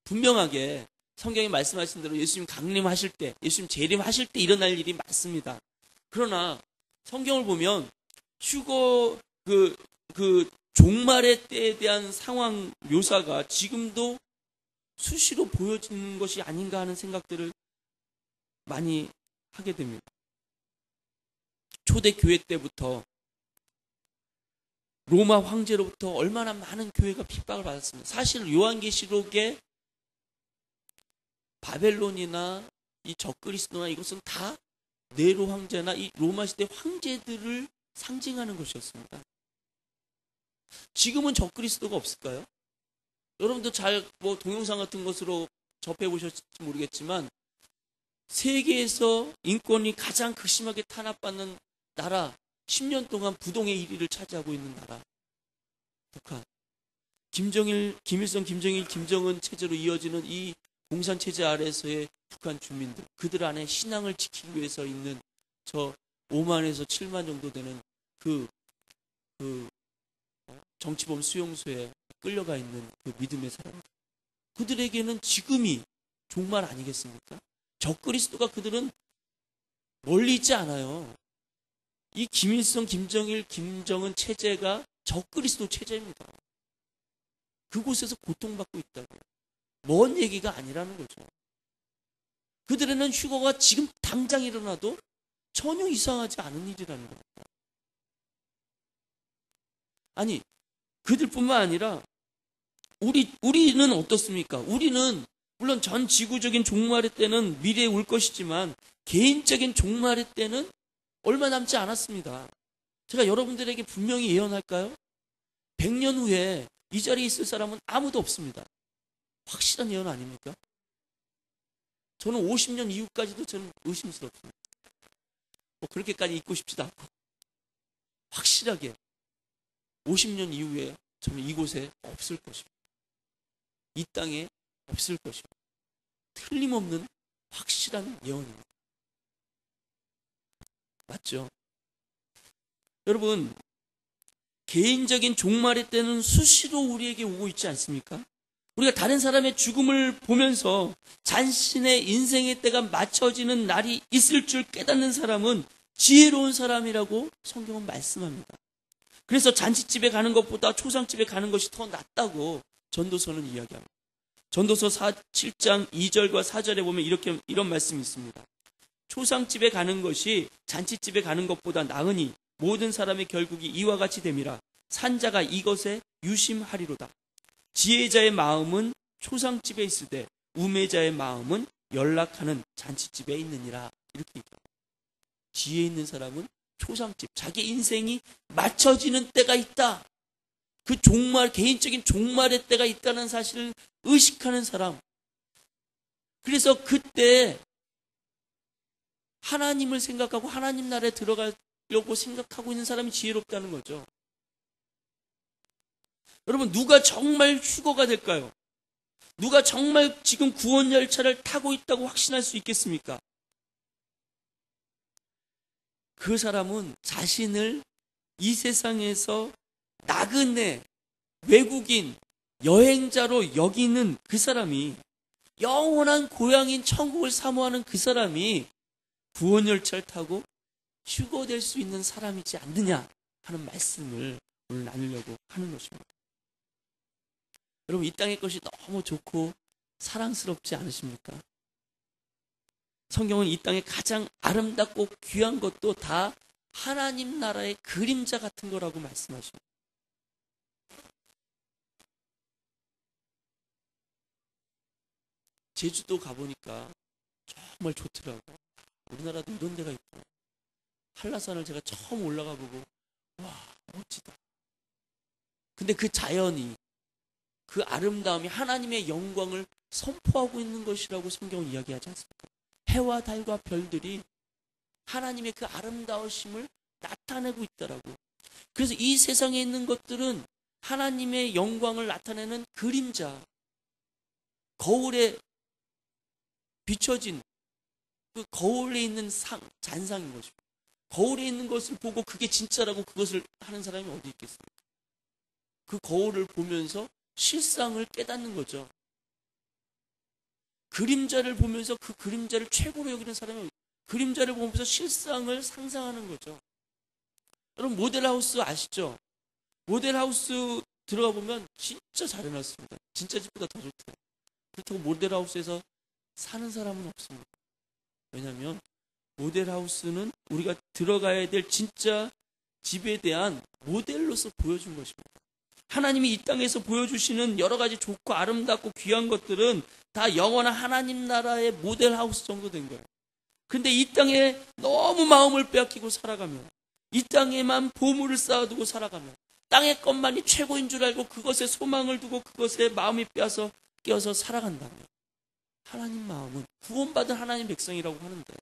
분명하게 성경이 말씀하신 대로 예수님 강림하실 때, 예수님 재림하실 때 일어날 일이 많습니다. 그러나 성경을 보면 휴거 종말의 때에 대한 상황 묘사가 지금도 수시로 보여지는 것이 아닌가 하는 생각들을 많이 하게 됩니다. 초대 교회 때부터 로마 황제로부터 얼마나 많은 교회가 핍박을 받았습니다. 사실 요한계시록에 바벨론이나 이 적그리스도나 이것은 다 네로 황제나 이 로마 시대 황제들을 상징하는 것이었습니다. 지금은 적그리스도가 없을까요? 여러분도 잘 동영상 같은 것으로 접해 보셨을지 모르겠지만, 세계에서 인권이 가장 극심하게 탄압받는 나라, 10년 동안 부동의 1위를 차지하고 있는 나라, 북한. 김일성, 김정일, 김정은 체제로 이어지는 이 공산 체제 아래에서의 북한 주민들, 그들 안에 신앙을 지키기 위해서 있는 저 5만에서 7만 정도 되는 정치범 수용소에 끌려가 있는 그 믿음의 사람들, 그들에게는 지금이 종말 아니겠습니까? 적그리스도가 그들은 멀리 있지 않아요. 이 김일성, 김정일, 김정은 체제가 적그리스도 체제입니다. 그곳에서 고통받고 있다고요. 먼 얘기가 아니라는 거죠. 그들에는 휴거가 지금 당장 일어나도 전혀 이상하지 않은 일이라는 겁니다. 아니, 그들뿐만 아니라 우리는 어떻습니까? 우리는 물론 전 지구적인 종말의 때는 미래에 올 것이지만 개인적인 종말의 때는 얼마 남지 않았습니다. 제가 여러분들에게 분명히 예언할까요? 100년 후에 이 자리에 있을 사람은 아무도 없습니다. 확실한 예언 아닙니까? 저는 50년 이후까지도 저는 의심스럽습니다. 뭐 그렇게까지 있고 싶지도 않고 확실하게 50년 이후에 저는 이곳에 없을 것입니다. 이 땅에 없을 것입니다. 틀림없는 확실한 예언입니다. 맞죠? 여러분, 개인적인 종말의 때는 수시로 우리에게 오고 있지 않습니까? 우리가 다른 사람의 죽음을 보면서 자신의 인생의 때가 맞춰지는 날이 있을 줄 깨닫는 사람은 지혜로운 사람이라고 성경은 말씀합니다. 그래서 잔치집에 가는 것보다 초상집에 가는 것이 더 낫다고 전도서는 이야기합니다. 전도서 7장 2절과 4절에 보면 이런 말씀이 있습니다. 초상집에 가는 것이 잔치집에 가는 것보다 나으니 모든 사람의 결국이 이와 같이 됨이라. 산자가 이것에 유심하리로다. 지혜자의 마음은 초상집에 있을 때 우매자의 마음은 연락하는 잔치집에 있느니라. 이렇게 얘기합니다. 지혜 있는 사람은 초상집, 자기 인생이 맞춰지는 때가 있다. 그 개인적인 종말의 때가 있다는 사실을 의식하는 사람. 그래서 그때 하나님을 생각하고 하나님 나라에 들어가려고 생각하고 있는 사람이 지혜롭다는 거죠. 여러분, 누가 정말 휴거가 될까요? 누가 정말 지금 구원 열차를 타고 있다고 확신할 수 있겠습니까? 그 사람은 자신을 이 세상에서 나그네, 외국인, 여행자로 여기는 그 사람이, 영원한 고향인 천국을 사모하는 그 사람이 구원 열차를 타고 휴거될 수 있는 사람이지 않느냐 하는 말씀을 오늘 나누려고 하는 것입니다. 여러분, 이 땅의 것이 너무 좋고 사랑스럽지 않으십니까? 성경은 이 땅에 가장 아름답고 귀한 것도 다 하나님 나라의 그림자 같은 거라고 말씀하십니다. 제주도 가보니까 정말 좋더라고요. 우리나라도 이런 데가 있구나. 한라산을 제가 처음 올라가 보고 와, 멋지다. 근데 그 자연이, 그 아름다움이 하나님의 영광을 선포하고 있는 것이라고 성경은 이야기하지 않습니까? 해와 달과 별들이 하나님의 그 아름다우심을 나타내고 있더라고. 그래서 이 세상에 있는 것들은 하나님의 영광을 나타내는 그림자, 거울에 비춰진 그 거울에 있는 잔상인 것입니다. 거울에 있는 것을 보고 그게 진짜라고 그것을 하는 사람이 어디 있겠습니까? 그 거울을 보면서 실상을 깨닫는 거죠. 그림자를 보면서 그 그림자를 최고로 여기는 사람이 그림자를 보면서 실상을 상상하는 거죠. 여러분, 모델하우스 아시죠? 모델하우스 들어가 보면 진짜 잘 해놨습니다. 진짜 집보다 더 좋대요. 그렇다고 모델하우스에서 사는 사람은 없습니다. 왜냐하면 모델하우스는 우리가 들어가야 될 진짜 집에 대한 모델로서 보여준 것입니다. 하나님이 이 땅에서 보여주시는 여러 가지 좋고 아름답고 귀한 것들은 다 영원한 하나님 나라의 모델하우스 정도 된 거예요. 근데 이 땅에 너무 마음을 빼앗기고 살아가면, 이 땅에만 보물을 쌓아두고 살아가면, 땅의 것만이 최고인 줄 알고 그것에 소망을 두고 그것에 마음이 끼어서 살아간다면, 하나님 마음은 구원받은 하나님 백성이라고 하는데,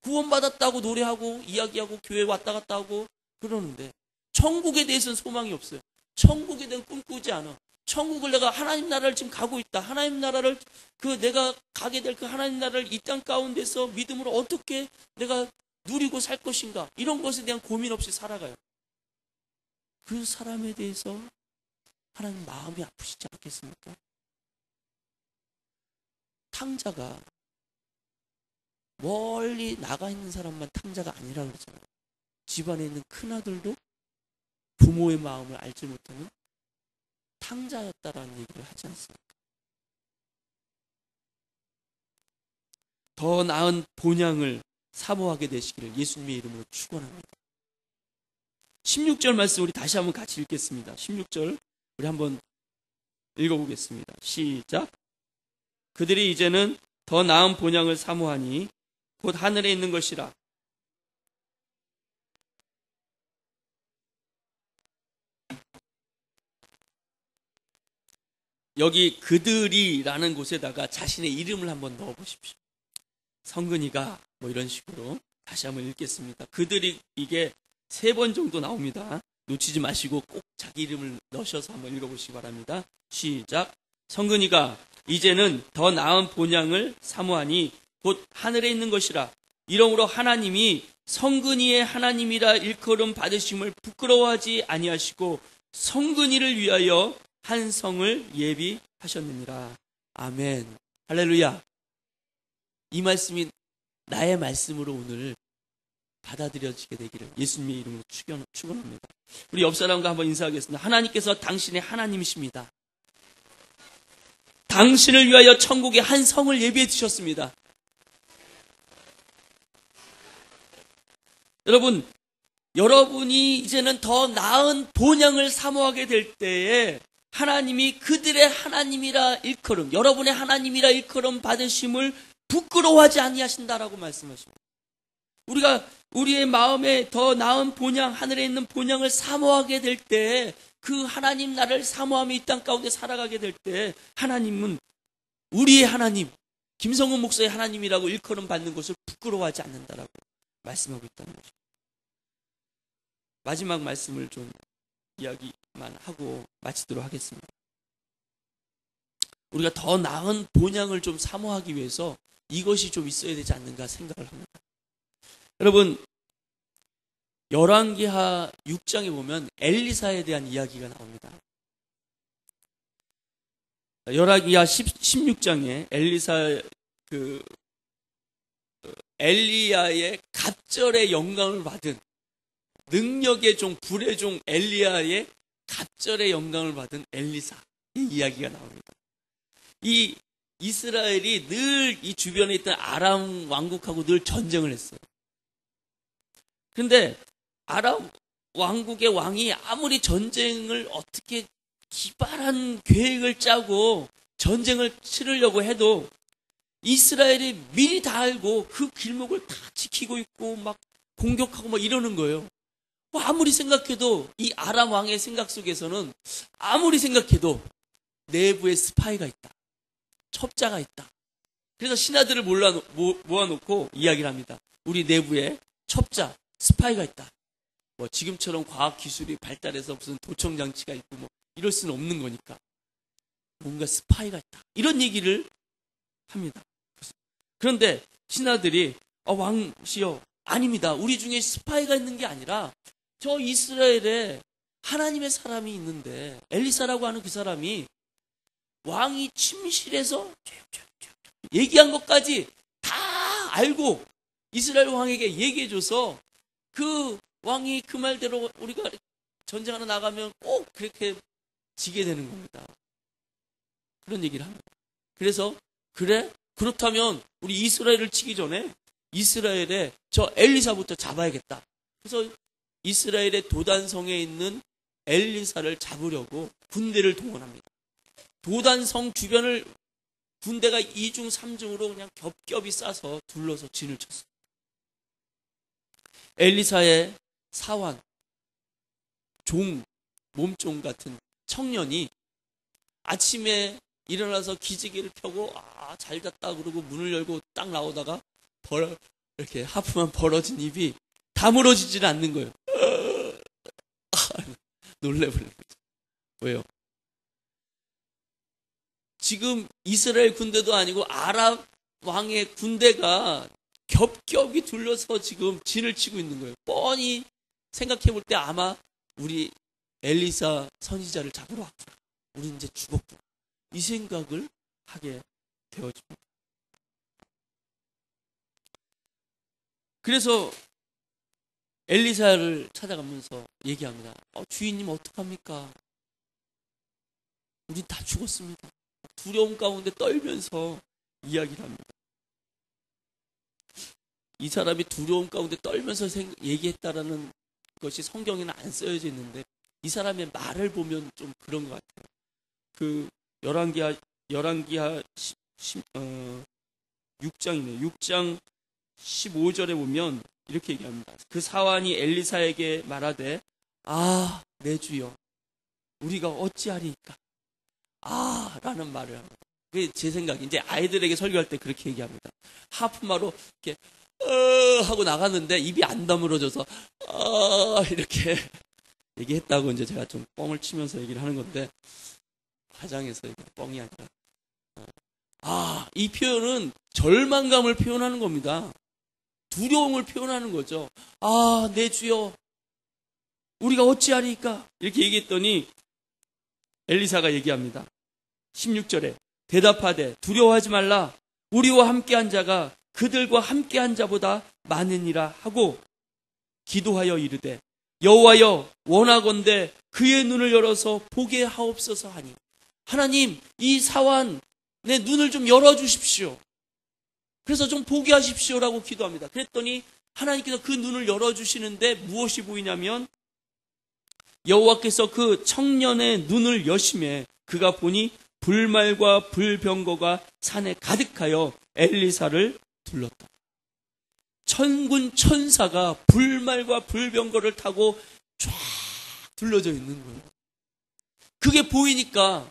구원받았다고 노래하고 이야기하고 교회 왔다 갔다 하고 그러는데 천국에 대해서는 소망이 없어요. 천국에 대한 꿈꾸지 않아. 천국을 내가 하나님 나라를 지금 가고 있다. 하나님 나라를 내가 가게 될 그 하나님 나라를 이 땅 가운데서 믿음으로 어떻게 내가 누리고 살 것인가. 이런 것에 대한 고민 없이 살아가요. 그 사람에 대해서 하나님 마음이 아프시지 않겠습니까? 탕자가 멀리 나가 있는 사람만 탕자가 아니라 그러잖아요. 집안에 있는 큰아들도 부모의 마음을 알지 못하는 탕자였다라는 얘기를 하지 않습니까? 더 나은 본향을 사모하게 되시기를 예수님의 이름으로 축원합니다. 16절 말씀 우리 다시 한번 같이 읽겠습니다. 16절 우리 한번 읽어보겠습니다. 시작. 그들이 이제는 더 나은 본향을 사모하니 곧 하늘에 있는 것이라. 여기 그들이라는 곳에다가 자신의 이름을 한번 넣어보십시오. 성근이가 뭐 이런 식으로 다시 한번 읽겠습니다. 그들이 이게 3번 정도 나옵니다. 놓치지 마시고 꼭 자기 이름을 넣으셔서 한번 읽어보시기 바랍니다. 시작. 성근이가 이제는 더 나은 본향을 사모하니 곧 하늘에 있는 것이라. 이러므로 하나님이 성근이의 하나님이라 일컬음 받으심을 부끄러워하지 아니하시고 성근이를 위하여 한 성을 예비하셨느니라. 아멘. 할렐루야. 이 말씀이 나의 말씀으로 오늘 받아들여지게 되기를 예수님의 이름으로 축원합니다. 우리 옆 사람과 한번 인사하겠습니다. 하나님께서 당신의 하나님이십니다. 당신을 위하여 천국에 한 성을 예비해 주셨습니다. 여러분이 이제는 더 나은 본향을 사모하게 될 때에 하나님이 그들의 하나님이라 일컬음, 여러분의 하나님이라 일컬음 받으심을 부끄러워하지 아니하신다라고 말씀하십니다. 우리가 우리의 마음에 더 나은 본향, 하늘에 있는 본향을 사모하게 될 때, 그 하나님 나라를 사모하며 이 땅 가운데 살아가게 될 때, 하나님은 우리의 하나님, 김성훈 목사의 하나님이라고 일컬음 받는 것을 부끄러워하지 않는다라고 말씀하고 있다는 거죠. 마지막 말씀을 좀 이야기만 하고 마치도록 하겠습니다. 우리가 더 나은 본향을 좀 사모하기 위해서 이것이 좀 있어야 되지 않는가 생각을 합니다. 여러분, 열왕기하 6장에 보면 엘리사에 대한 이야기가 나옵니다. 열왕기하 16장에 엘리야의 갑절의 영광을 받은 능력의 종, 불의 종 엘리야의 갑절의 영광을 받은 엘리사의 이야기가 나옵니다. 이 이스라엘이 늘 이 주변에 있던 아람 왕국하고 늘 전쟁을 했어요. 그런데 아람 왕국의 왕이 아무리 전쟁을 어떻게 기발한 계획을 짜고 전쟁을 치르려고 해도 이스라엘이 미리 다 알고 그 길목을 다 지키고 있고 막 공격하고 막 이러는 거예요. 아무리 생각해도 이 아람 왕의 생각 속에서는 아무리 생각해도 내부에 스파이가 있다. 첩자가 있다. 그래서 신하들을 모아놓고 이야기를 합니다. 우리 내부에 첩자, 스파이가 있다. 뭐 지금처럼 과학기술이 발달해서 무슨 도청장치가 있고 뭐 이럴 수는 없는 거니까 뭔가 스파이가 있다. 이런 얘기를 합니다. 그런데 신하들이 왕시여, 아닙니다. 우리 중에 스파이가 있는 게 아니라 저 이스라엘에 하나님의 사람이 있는데 엘리사라고 하는 그 사람이 왕이 침실에서 얘기한 것까지 다 알고 이스라엘 왕에게 얘기해줘서 그 왕이 그 말대로 우리가 전쟁하러 나가면 꼭 그렇게 지게 되는 겁니다. 그런 얘기를 합니다. 그래서 그렇다면 우리 이스라엘을 치기 전에 이스라엘에 저 엘리사부터 잡아야겠다. 그래서 이스라엘의 도단성에 있는 엘리사를 잡으려고 군대를 동원합니다. 도단성 주변을 군대가 2중 3중으로 그냥 겹겹이 싸서 둘러서 진을 쳤어요. 엘리사의 사환, 몸종 같은 청년이 아침에 일어나서 기지개를 펴고 잘 잤다 그러고 문을 열고 딱 나오다가 이렇게 하프만 벌어진 입이 다물어지질 않는 거예요. 놀래버린 거죠. 왜요? 지금 이스라엘 군대도 아니고 아랍 왕의 군대가 겹겹이 둘러서 지금 진을 치고 있는 거예요. 뻔히 생각해 볼 때 아마 우리 엘리사 선지자를 잡으러 왔구나. 우리 이제 죽었구나. 이 생각을 하게 되어집니다. 그래서 엘리사를 찾아가면서 얘기합니다. 주인님 어떡합니까? 우린 다 죽었습니다. 두려움 가운데 떨면서 이야기를 합니다. 이 사람이 두려움 가운데 떨면서 얘기했다라는 것이 성경에는 안 쓰여져 있는데 이 사람의 말을 보면 좀 그런 것 같아요. 열왕기하 6장이네요. 6장 15절에 보면 이렇게 얘기합니다. 그 사환이 엘리사에게 말하되 내 주여 우리가 어찌하리이까 라는 말을 합니다. 그게 제 생각, 이제 아이들에게 설교할 때 그렇게 얘기합니다. 하프마로 이렇게 하고 나갔는데 입이 안 다물어져서 이렇게 얘기했다고 이제 제가 좀 뻥을 치면서 얘기를 하는 건데, 화장해서 이게 뻥이 아니라 이 표현은 절망감을 표현하는 겁니다. 두려움을 표현하는 거죠. 내 주여 우리가 어찌하리까 이렇게 얘기했더니 엘리사가 얘기합니다. 16절에 대답하되 두려워하지 말라. 우리와 함께한 자가 그들과 함께한 자보다 많으니라 하고 기도하여 이르되 여호와여 원하건대 그의 눈을 열어서 보게 하옵소서 하니, 하나님 이 사환의 눈을 좀 열어주십시오. 그래서 좀 보게 하십시오라고 기도합니다. 그랬더니 하나님께서 그 눈을 열어주시는데 무엇이 보이냐면 여호와께서 그 청년의 눈을 여심해 그가 보니 불말과 불병거가 산에 가득하여 엘리사를 둘렀다. 천군 천사가 불말과 불병거를 타고 쫙 둘러져 있는 거예요. 그게 보이니까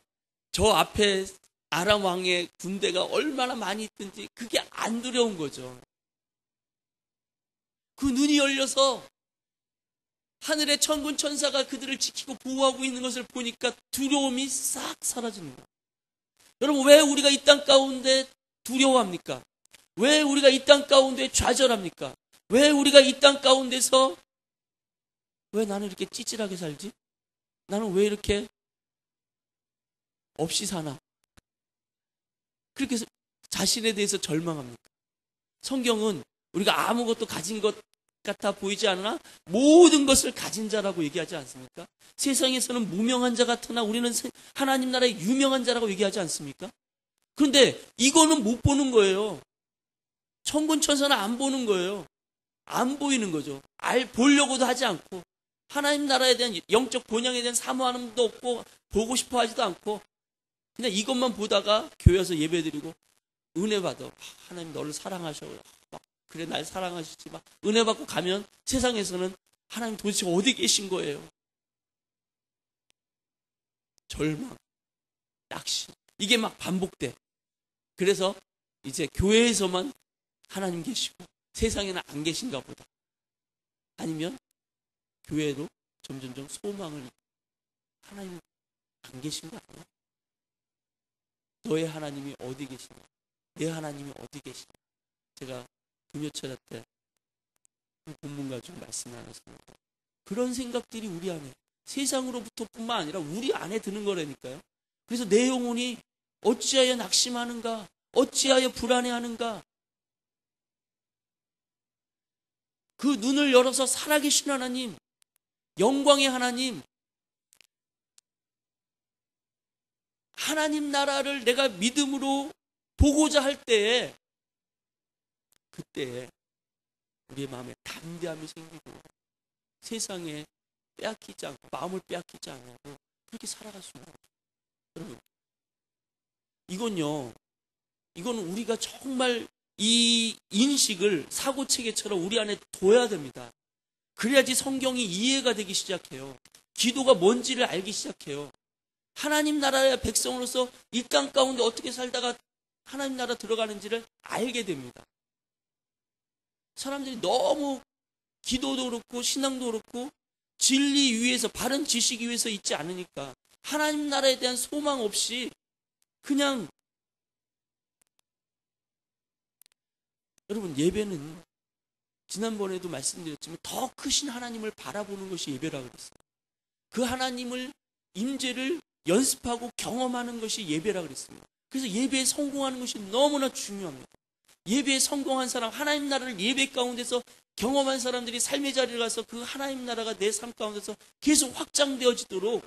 저 앞에 아람 왕의 군대가 얼마나 많이 있든지 그게 안 두려운 거죠. 그 눈이 열려서 하늘의 천군 천사가 그들을 지키고 보호하고 있는 것을 보니까 두려움이 싹 사라지는 거예요. 여러분, 왜 우리가 이 땅 가운데 두려워합니까? 왜 우리가 이 땅 가운데 좌절합니까? 왜 우리가 이 땅 가운데서 왜 나는 이렇게 찌질하게 살지? 나는 왜 이렇게 없이 사나? 그렇게 자신에 대해서 절망합니까? 성경은 우리가 아무것도 가진 것 같아 보이지 않으나 모든 것을 가진 자라고 얘기하지 않습니까? 세상에서는 무명한 자 같으나 우리는 하나님 나라의 유명한 자라고 얘기하지 않습니까? 그런데 이거는 못 보는 거예요. 천군 천사는 안 보는 거예요. 안 보이는 거죠. 보려고도 하지 않고 하나님 나라에 대한 영적 본향에 대한 사모함도 없고 보고 싶어 하지도 않고 그냥 이것만 보다가 교회 와서 예배드리고 은혜 받아. 하나님 너를 사랑하셔. 그래 날 사랑하시지 마. 은혜 받고 가면 세상에서는 하나님 도대체 어디 계신 거예요? 절망, 낙심, 이게 막 반복돼. 그래서 이제 교회에서만 하나님 계시고 세상에는 안 계신가 보다. 아니면 교회로 점점점 소망을, 하나님 안 계신 거 아니야? 너의 하나님이 어디 계시냐? 내 하나님이 어디 계시냐? 제가 금요철야 때 본문 가지고 말씀 나눴습니다. 그런 생각들이 우리 안에, 세상으로부터 뿐만 아니라 우리 안에 드는 거라니까요. 그래서 내 영혼이 어찌하여 낙심하는가? 어찌하여 불안해하는가? 그 눈을 열어서 살아계신 하나님, 영광의 하나님, 하나님 나라를 내가 믿음으로 보고자 할 때에, 그때에 우리의 마음에 담대함이 생기고 세상에 빼앗기지 않고 마음을 빼앗기지 않고 그렇게 살아갈 수 있는 거죠. 여러분, 이거는 우리가 정말 이 인식을 사고체계처럼 우리 안에 둬야 됩니다. 그래야지 성경이 이해가 되기 시작해요. 기도가 뭔지를 알기 시작해요. 하나님 나라의 백성으로서 이 땅 가운데 어떻게 살다가 하나님 나라 들어가는지를 알게 됩니다. 사람들이 너무 기도도 그렇고 신앙도 그렇고 진리 위에서, 바른 지식 위에서 있지 않으니까 하나님 나라에 대한 소망 없이 그냥, 여러분, 예배는 지난번에도 말씀드렸지만 더 크신 하나님을 바라보는 것이 예배라고 그랬어요. 그 하나님을, 임재를 연습하고 경험하는 것이 예배라고 그랬습니다. 그래서 예배에 성공하는 것이 너무나 중요합니다. 예배에 성공한 사람, 하나님 나라를 예배 가운데서 경험한 사람들이 삶의 자리를 가서 그 하나님 나라가 내 삶 가운데서 계속 확장되어지도록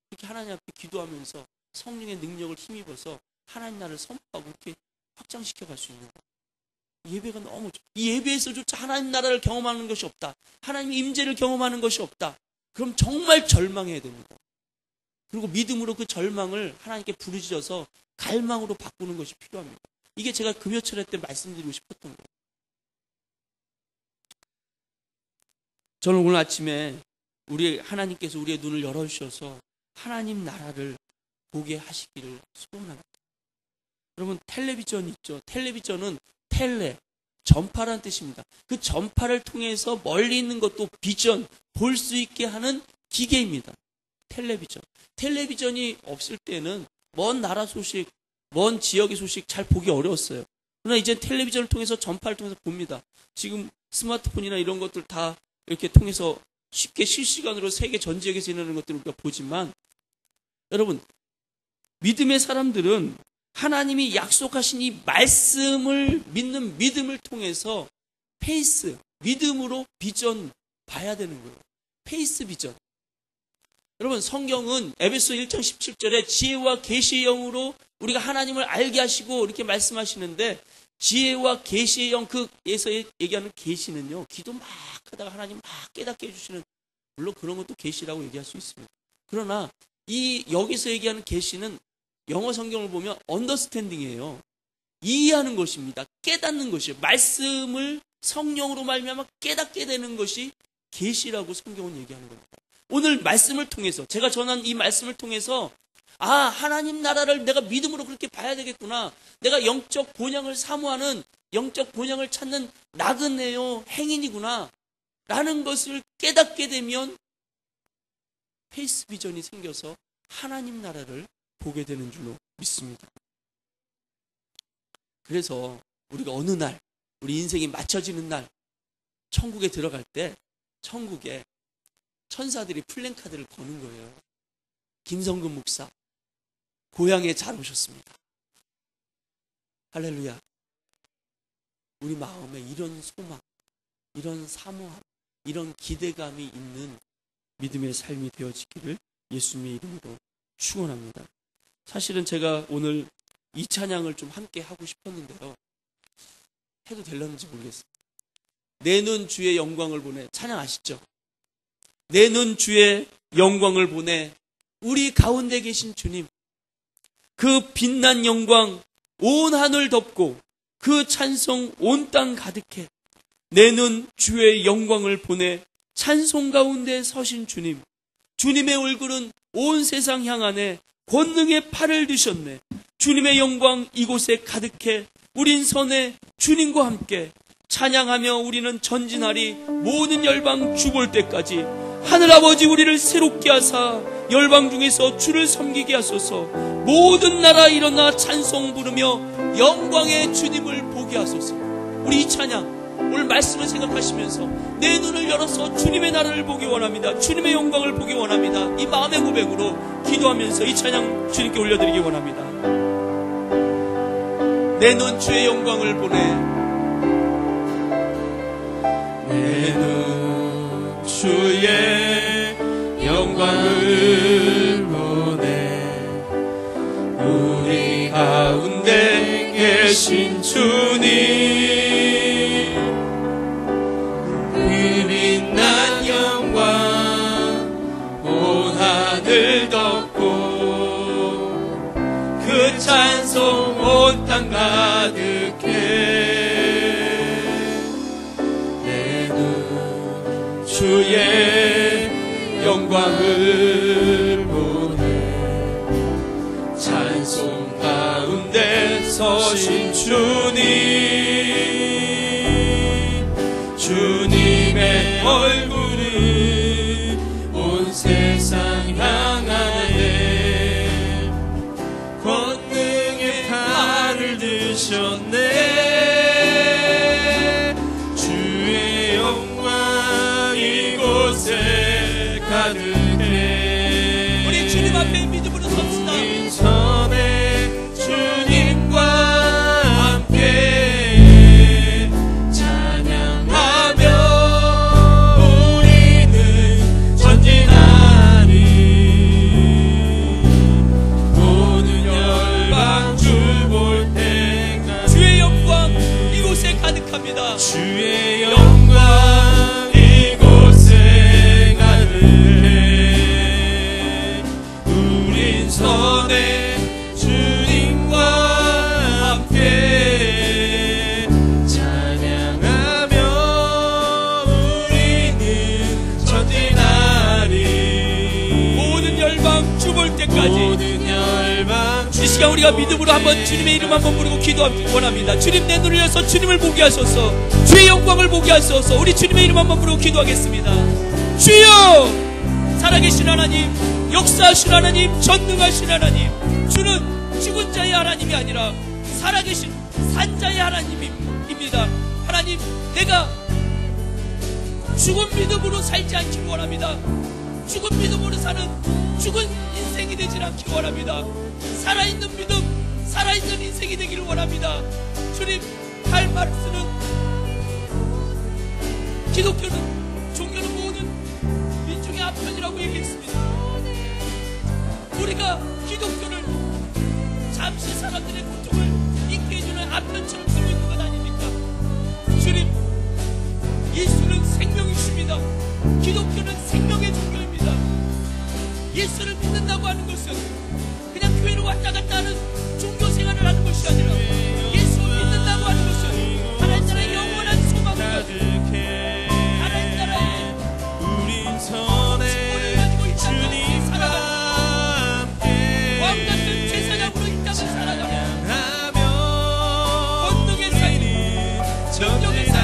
이렇게 하나님 앞에 기도하면서 성령의 능력을 힘입어서 하나님 나라를 선포하고 이렇게 확장시켜 갈 수 있는 거예요. 예배가 너무 좋아요. 이 예배에서조차 하나님 나라를 경험하는 것이 없다, 하나님의 임재를 경험하는 것이 없다, 그럼 정말 절망해야 됩니다. 그리고 믿음으로 그 절망을 하나님께 부르짖어서 갈망으로 바꾸는 것이 필요합니다. 이게 제가 금요철회 때 말씀드리고 싶었던 거예요. 저는 오늘 아침에 하나님께서 우리의 눈을 열어주셔서 하나님 나라를 보게 하시기를 소원합니다. 여러분, 텔레비전 있죠? 텔레비전은 전파라는 뜻입니다. 그 전파를 통해서 멀리 있는 것도 비전, 볼 수 있게 하는 기계입니다. 텔레비전이 없을 때는 먼 나라 소식, 먼 지역의 소식 잘 보기 어려웠어요. 그러나 이제 텔레비전을 통해서 전파를 통해서 봅니다. 지금 스마트폰이나 이런 것들 다 이렇게 통해서 쉽게 실시간으로 세계 전 지역에서 일어나는 것들을 우리가 보지만, 여러분, 믿음의 사람들은 하나님이 약속하신 이 말씀을 믿는 믿음을 통해서 믿음으로 비전 봐야 되는 거예요. 비전. 여러분, 성경은 에베소 1장 17절에 지혜와 계시의 영으로 우리가 하나님을 알게 하시고 이렇게 말씀하시는데, 지혜와 계시의 영, 그에서 얘기하는 계시는요, 기도 막 하다가 하나님 막 깨닫게 해주시는, 물론 그런 것도 계시라고 얘기할 수 있습니다. 그러나 여기서 얘기하는 계시는 영어 성경을 보면 언더스탠딩이에요. 이해하는 것입니다. 깨닫는 것이에요. 말씀을 성령으로 말미암아 깨닫게 되는 것이 계시라고 성경은 얘기하는 겁니다. 오늘 말씀을 통해서, 제가 전한 이 말씀을 통해서, 하나님 나라를 내가 믿음으로 그렇게 봐야 되겠구나. 내가 영적 본향을 사모하는, 영적 본향을 찾는 나그네요 행인이구나 라는 것을 깨닫게 되면 페이스 비전이 생겨서 하나님 나라를 보게 되는 줄로 믿습니다. 그래서 우리가 어느 날, 우리 인생이 맞춰지는 날, 천국에 들어갈 때 천국에 천사들이 플랜카드를 거는 거예요. 김성근 목사, 고향에 잘 오셨습니다. 할렐루야. 우리 마음에 이런 소망, 이런 사모함, 이런 기대감이 있는 믿음의 삶이 되어지기를 예수님의 이름으로 축원합니다. 사실은 제가 오늘 이 찬양을 좀 함께 하고 싶었는데요, 해도 될런지 모르겠어요. 내 눈 주의 영광을 보내. 찬양 아시죠? 내 눈 주의 영광을 보내. 우리 가운데 계신 주님, 그 빛난 영광 온 하늘 덮고 그 찬송 온 땅 가득해. 내 눈 주의 영광을 보내. 찬송 가운데 서신 주님, 주님의 얼굴은 온 세상 향하네. 권능의 팔을 드셨네. 주님의 영광 이곳에 가득해. 우린 선에 주님과 함께 찬양하며 우리는 전진하리. 모든 열방 주 볼 때까지 하늘아버지 우리를 새롭게 하사 열방 중에서 주를 섬기게 하소서. 모든 나라 일어나 찬송 부르며 영광의 주님을 보게 하소서. 우리 이 찬양 오늘 말씀을 생각하시면서 내 눈을 열어서 주님의 나라를 보기 원합니다. 주님의 영광을 보기 원합니다. 이 마음의 고백으로 기도하면서 이 찬양 주님께 올려드리기 원합니다. 내 눈 주의 영광을 보내. 내 눈 주의 영광을 보내. 우리 가운데 계신 주님, 빛난 영광 온 하늘 덮고 그 찬송 온 땅 가득해. 내 눈 주의 영광을 보내. 찬송 가운데 서신 주님, 주님의 얼굴은 온 세상 향하네. 권능의 칼을 드셨네. 주의 영광 이곳에 가득해. 우리 주님 앞에 믿음으로 섭시다. 우리 전에 주님과 함께 주의 영광 이곳에 가득해. 열방 주 볼 때까지 모든 열방 이 시간 우리가 믿음으로 한번 주님의 이름 한번 부르고 기도하기 원합니다. 주님 내 눈을 열어서 주님을 보게 하소서. 주의 영광을 보게 하소서. 우리 주님의 이름 한번 부르고 기도하겠습니다. 주여, 살아계신 하나님, 역사하신 하나님, 전능하신 하나님, 주는 죽은 자의 하나님이 아니라 살아계신 산자의 하나님입니다. 하나님, 내가 죽은 믿음으로 살지 않기를 원합니다. 죽은 믿음으로 사는 죽은 인생이 되지 않기를 원합니다. 살아있는 믿음, 살아있는 인생이 되기를 원합니다. 주님, 할 말씀은 기독교는, 종교는 모든 민중의 아편이라고 얘기했습니다. 우리가 기독교를 잠시 사람들의 고통을 잊게 해주는 아편처럼 쓰고 있는 것 아닙니까? 주님, 예수는 생명이십니다. 기독교는 생명의 종교입니다. 예수를 믿는다고 하는 것은 그냥 교회로 왔다 갔다 하는 종교 생활을 하는 것이 아니라 예수를 믿는다고 하는 것은 하나님 나라의 영원한 소망을 가지고 하나님 나라의 우린 선에 가지고 이 땅을 주님과 살아가는 함께 왕 같은 제사장으로 이 땅을 살아가는 권능의 삶, 정력의 삶,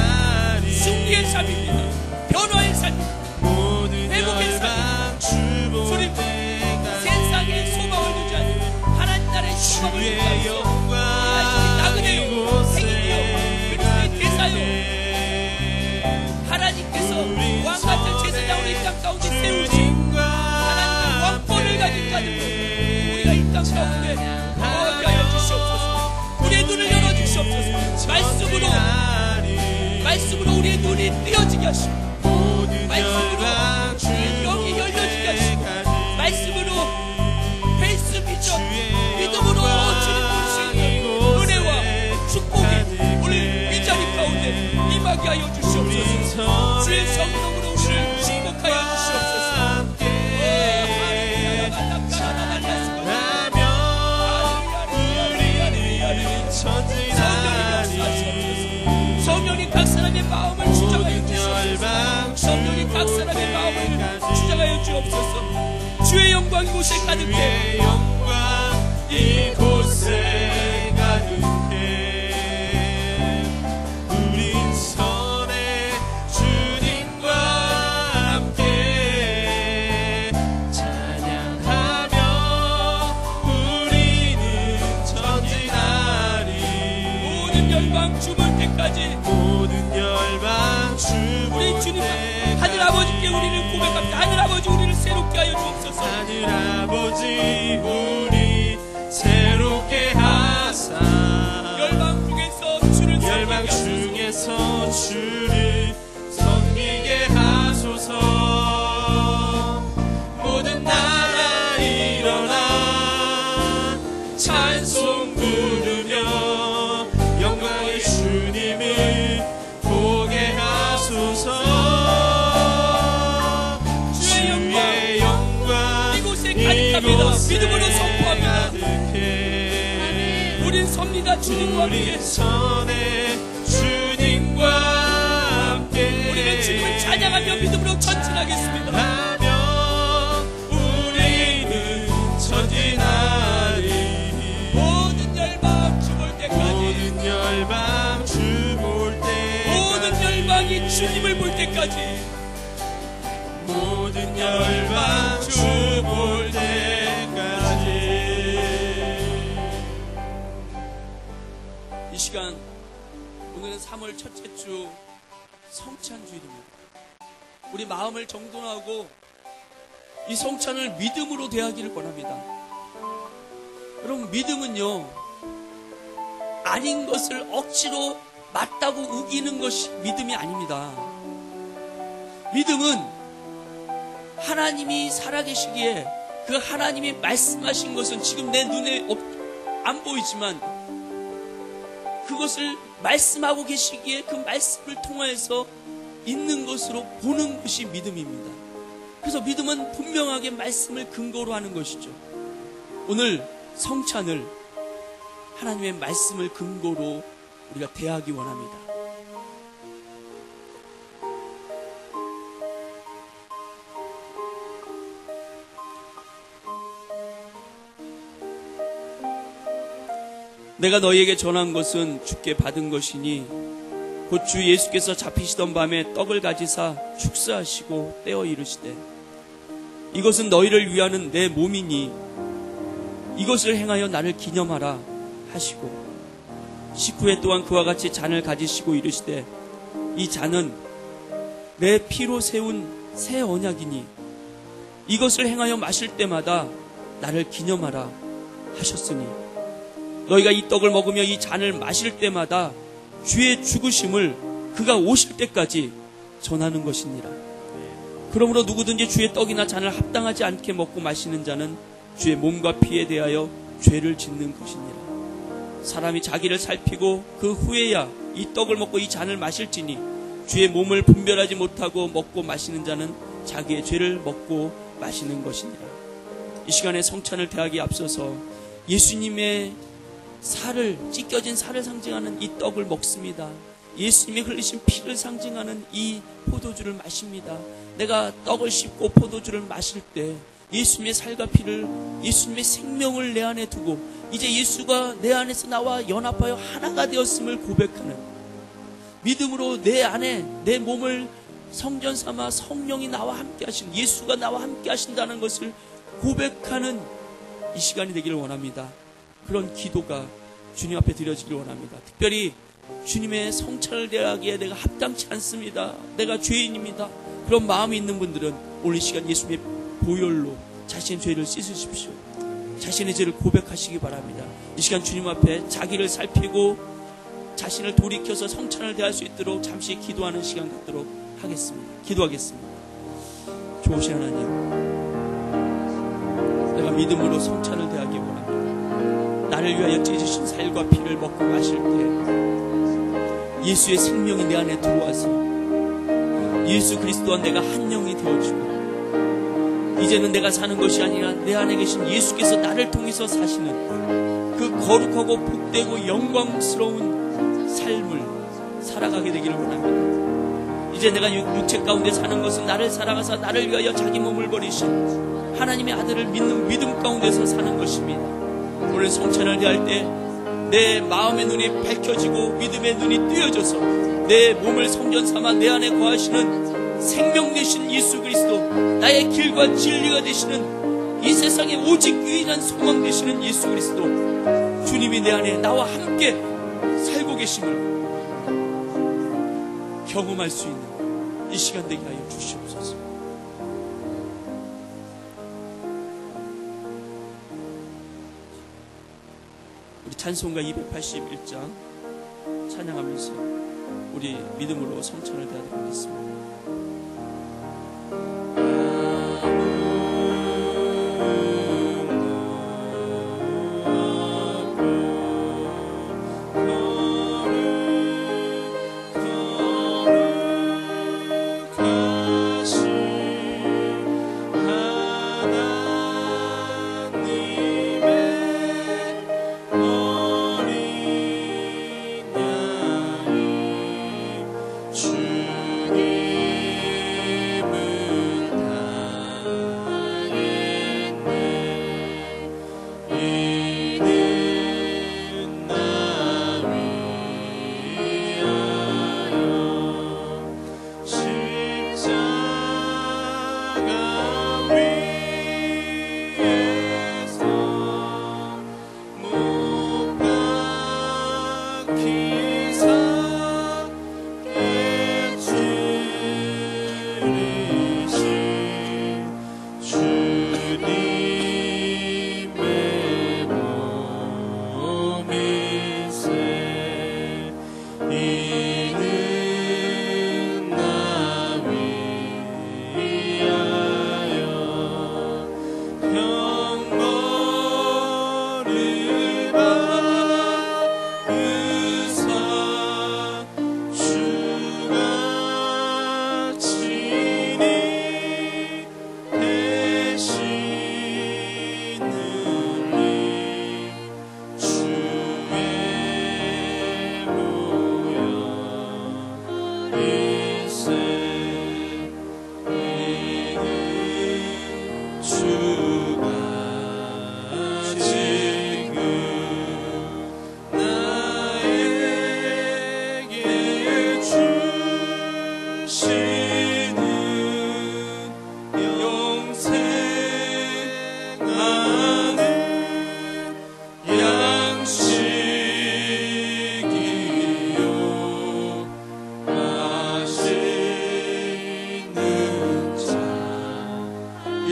승리의 삶입니다. 변화의 삶입니다. 회복의 삶입니다. 주님, 세상의 소망을 두지 않고 하나님 나라의 소망을 두지 않고 나그네요, 생이요, 그리스도의 대사요, 하나님께서 왕같은 제사장으로 이 땅 가운데 세우신 하나님의 왕권을 가진 자들로 우리가 이 땅 가운데 거하게 하여 주시옵소서. 우리의 눈을 열어주시옵소서. 말씀으로 우리의 눈이 뜨여지게 하시고, 말씀으로 우리의 영이 열려지게 하시고, 말씀으로 페이스 비전, 믿음으로 주님 볼 수 있는 은혜와 축복이 오늘 이 자리 가운데 임하게 하여 주시옵소서. 주의 성령으로 우리를 축복하여 주시옵소서. 성령이 각 사람의 마음을 주장하여 주시옵소서. 성령이 각 사람의 마음을 주장하여 주옵소서. 주의 영광 이곳에 가득해. 주의 영광 이곳에 가득해. 우린 선에 주님과 함께 찬양하며 우리는 전진하리. 모든 열방 주볼 때까지 모든 열방 우리 주님 하늘 아버지께 우리를 고백합니다. 하늘 아버지 우리를 새롭게 하여 주옵소서. 하늘 아버지 우리 새롭게 하사 열방 중에서 주를 섬기게 하소서. 모든 나라 일어나 찬송 부르며 영광의 주님을 보게 하소서. 주의 영광 이곳에 가득합니다. 믿음으로 선포합니다. 우린 섭니다. 주님과 함께. 우리 선에 주님과 함께 우리는 주님을 찬양하며 믿음으로 전진하겠습니다. 하며 우리는 전진하리. 모든 열방 주볼 때까지 모든 열방 주 볼 때까지 모든 열방이 주님을 볼 때까지 모든 열방 주 볼 때까지. 이 시간 오늘은 3월 첫째 주 성찬 주일입니다. 우리 마음을 정돈하고 이 성찬을 믿음으로 대하기를 권합니다. 여러분, 믿음은요 아닌 것을 억지로 맞다고 우기는 것이 믿음이 아닙니다. 믿음은 하나님이 살아계시기에 그 하나님이 말씀하신 것은 지금 내 눈에 안 보이지만 그것을 말씀하고 계시기에 그 말씀을 통하여서 있는 것으로 보는 것이 믿음입니다. 그래서 믿음은 분명하게 말씀을 근거로 하는 것이죠. 오늘 성찬을 하나님의 말씀을 근거로 우리가 대하기 원합니다. 내가 너희에게 전한 것은 주께 받은 것이니 곧 주 예수께서 잡히시던 밤에 떡을 가지사 축사하시고 떼어 이르시되 이것은 너희를 위하는 내 몸이니 이것을 행하여 나를 기념하라 하시고 식후에 또한 그와 같이 잔을 가지시고 이르시되 이 잔은 내 피로 세운 새 언약이니 이것을 행하여 마실 때마다 나를 기념하라 하셨으니 너희가 이 떡을 먹으며 이 잔을 마실 때마다 주의 죽으심을 그가 오실 때까지 전하는 것이니라. 그러므로 누구든지 주의 떡이나 잔을 합당하지 않게 먹고 마시는 자는 주의 몸과 피에 대하여 죄를 짓는 것이니라. 사람이 자기를 살피고 그 후에야 이 떡을 먹고 이 잔을 마실지니 주의 몸을 분별하지 못하고 먹고 마시는 자는 자기의 죄를 먹고 마시는 것이니라. 이 시간에 성찬을 대하기에 앞서서 예수님의 살을, 찢겨진 살을 상징하는 이 떡을 먹습니다. 예수님이 흘리신 피를 상징하는 이 포도주를 마십니다. 내가 떡을 씹고 포도주를 마실 때 예수님의 살과 피를, 예수님의 생명을 내 안에 두고 이제 예수가 내 안에서 나와 연합하여 하나가 되었음을 고백하는, 믿음으로 내 안에 내 몸을 성전 삼아 성령이 나와 함께 하신, 예수가 나와 함께 하신다는 것을 고백하는 이 시간이 되기를 원합니다. 그런 기도가 주님 앞에 드려지기를 원합니다. 특별히 주님의 성찬을 대하기에 내가 합당치 않습니다, 내가 죄인입니다, 그런 마음이 있는 분들은 오늘 이 시간 예수님의 보혈로 자신의 죄를 씻으십시오. 자신의 죄를 고백하시기 바랍니다. 이 시간 주님 앞에 자기를 살피고 자신을 돌이켜서 성찬을 대할 수 있도록 잠시 기도하는 시간 갖도록 하겠습니다. 기도하겠습니다. 좋으신 하나님, 내가 믿음으로 성찬을 대하기 원합니다. 나를 위하여 찢으신 살과 피를 먹고 마실 때 예수의 생명이 내 안에 들어와서 예수 그리스도와 내가 한 영이 되어지고 이제는 내가 사는 것이 아니라 내 안에 계신 예수께서 나를 통해서 사시는 그 거룩하고 복되고 영광스러운 삶을 살아가게 되기를 원합니다. 이제 내가 육체 가운데 사는 것은 나를 사랑하사 나를 위하여 자기 몸을 버리신 하나님의 아들을 믿는 믿음 가운데서 사는 것입니다. 오늘 성찬을 대할 때 내 마음의 눈이 밝혀지고 믿음의 눈이 뜨여져서 내 몸을 성전 삼아 내 안에 거하시는 생명 되신 예수 그리스도, 나의 길과 진리가 되시는 이 세상에 오직 유일한 소망 되시는 예수 그리스도, 주님이 내 안에 나와 함께 살고 계심을 경험할 수 있는 이 시간 되게 하여 주시옵소서. 우리 찬송가 281장 찬양하면서 우리 믿음으로 성찬을 대하도록 하겠습니다.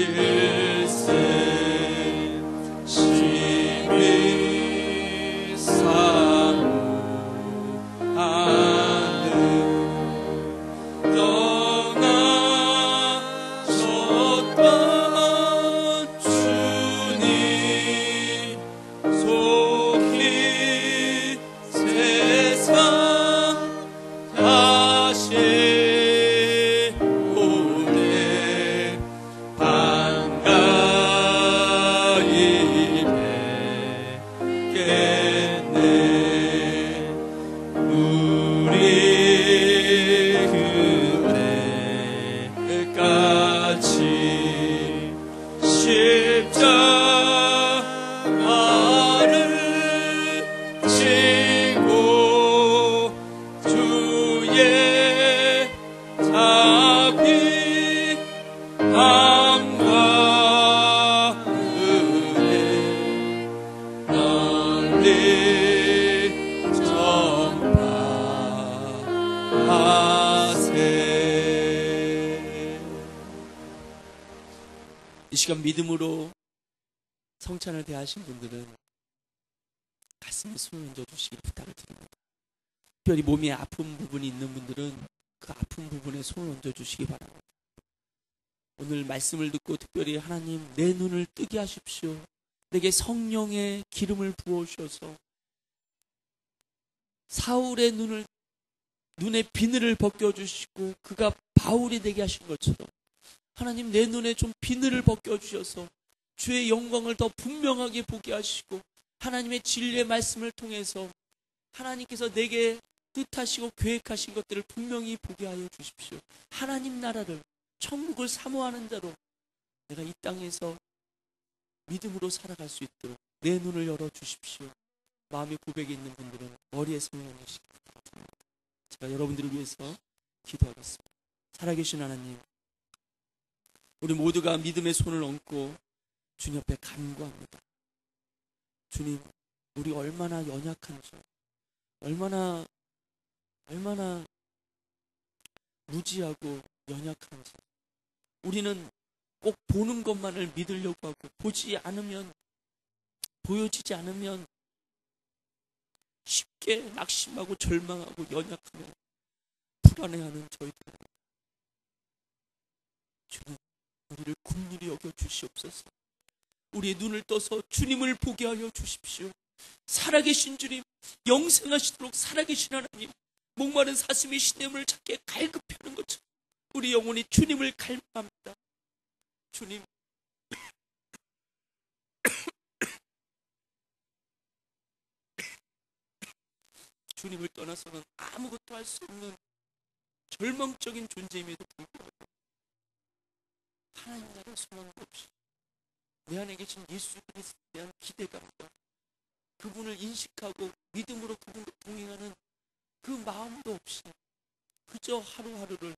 일생 심히 사모하는 떠나셨던 주님 속히 세상 다시 오네 반가이 뵙겠네 우리 그때까지 십자가를 지고 주의 자비 함과 은혜 널리 전파하세. 이 시간 믿음으로 성찬을 대하신 분들은 가슴에 손을 얹어 주시기 부탁을 드립니다. 특별히 몸에 아픈 부분이 있는 분들은 그 아픈 부분에 손을 얹어 주시기 바랍니다. 오늘 말씀을 듣고 특별히 하나님 내 눈을 뜨게 하십시오. 내게 성령의 기름을 부어주셔서 사울의 눈에 비늘을 벗겨주시고 그가 바울이 되게 하신 것처럼 하나님 내 눈에 좀 비늘을 벗겨주셔서 주의 영광을 더 분명하게 보게 하시고 하나님의 진리의 말씀을 통해서 하나님께서 내게 뜻하시고 계획하신 것들을 분명히 보게 하여 주십시오. 하나님 나라를 천국을 사모하는 자로 내가 이 땅에서 믿음으로 살아갈 수 있도록 내 눈을 열어 주십시오. 마음의 고백이 있는 분들은 머리에 손을 얹으시기 바랍니다. 제가 여러분들을 위해서 기도하겠습니다. 살아계신 하나님, 우리 모두가 믿음의 손을 얹고 주님 옆에 간구합니다. 주님, 우리 얼마나 연약한지, 얼마나 무지하고 연약한지, 우리는 꼭 보는 것만을 믿으려고 하고 보여지지 않으면 쉽게 낙심하고 절망하고 연약하며 불안해하는 저희들. 주님, 우리를 긍휼히 여겨 주시옵소서. 우리의 눈을 떠서 주님을 보게 하여 주십시오. 살아계신 주님, 영생하시도록 살아계신 하나님, 목마른 사슴이 시냇물을 찾게 갈급히 하는 것처럼 우리 영혼이 주님을 갈망합니다. 주님, 주님을 떠나서는 아무것도 할 수 없는 절망적인 존재임에도 불구하고 하나님 나라 소망도 없이 내 안에 계신 예수 그리스도에 대한 기대감과 그분을 인식하고 믿음으로 그분과 동행하는 그 마음도 없이 그저 하루하루를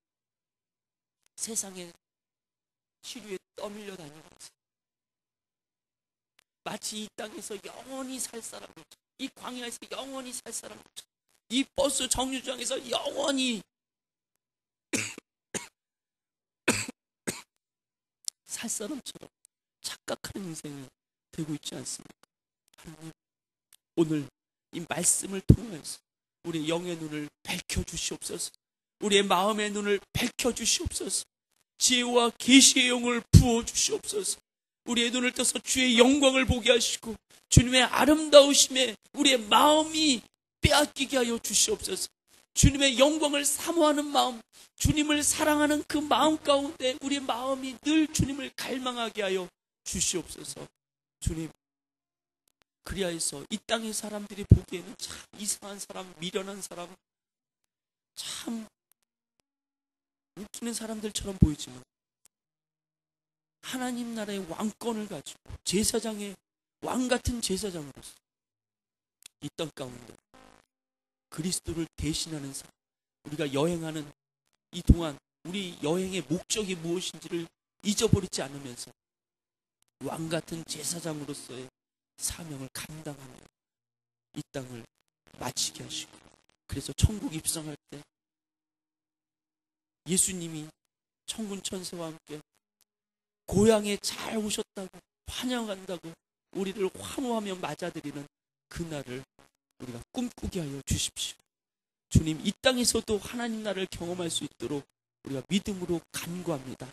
세상의 치료에 떠밀려 다니면서 마치 이 땅에서 영원히 살 사람으로, 이 광야에서 영원히 살 사람으로, 이 버스 정류장에서 영원히 살 사람처럼 착각하는 인생이 되고 있지 않습니까? 하나님, 오늘 이 말씀을 통해서 우리의 영의 눈을 밝혀주시옵소서. 우리의 마음의 눈을 밝혀주시옵소서. 지혜와 계시의 영을 부어주시옵소서. 우리의 눈을 떠서 주의 영광을 보게 하시고 주님의 아름다우심에 우리의 마음이 빼앗기게 하여 주시옵소서. 주님의 영광을 사모하는 마음, 주님을 사랑하는 그 마음 가운데 우리의 마음이 늘 주님을 갈망하게 하여 주시옵소서. 주님, 그리하여서 이 땅의 사람들이 보기에는 참 이상한 사람, 미련한 사람, 참 웃기는 사람들처럼 보이지만 하나님 나라의 왕권을 가지고 제사장의 왕같은 제사장으로서 이 땅 가운데 그리스도를 대신하는 사람, 우리가 여행하는 이 동안 우리 여행의 목적이 무엇인지를 잊어버리지 않으면서 왕같은 제사장으로서의 사명을 감당하며 이 땅을 마치게 하시고, 그래서 천국 입성할 때 예수님이 천군 천사와 함께 고향에 잘 오셨다고 환영한다고 우리를 환호하며 맞아들이는 그날을 우리가 꿈꾸게 하여 주십시오. 주님, 이 땅에서도 하나님 나라를 경험할 수 있도록 우리가 믿음으로 간구합니다.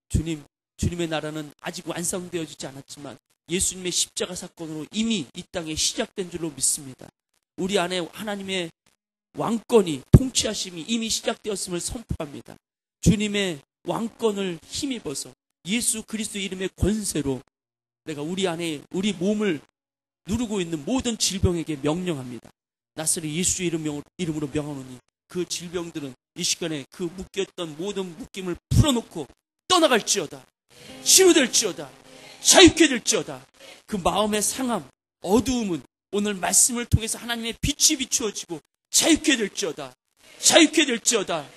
주님, 주님의 나라는 아직 완성되어지지 않았지만 예수님의 십자가 사건으로 이미 이 땅에 시작된 줄로 믿습니다. 우리 안에 하나님의 왕권이, 통치하심이 이미 시작되었음을 선포합니다. 주님의 왕권을 힘입어서 예수 그리스도 이름의 권세로 내가 우리 안에 우리 몸을 누르고 있는 모든 질병에게 명령합니다. 나사렛 예수 이름으로 명하노니 그 질병들은 이 시간에 그 묶였던 모든 묶임을 풀어놓고 떠나갈지어다. 치유될지어다. 자유케 될지어다. 그 마음의 상함, 어두움은 오늘 말씀을 통해서 하나님의 빛이 비추어지고 자유케 될지어다. 자유케 될지어다.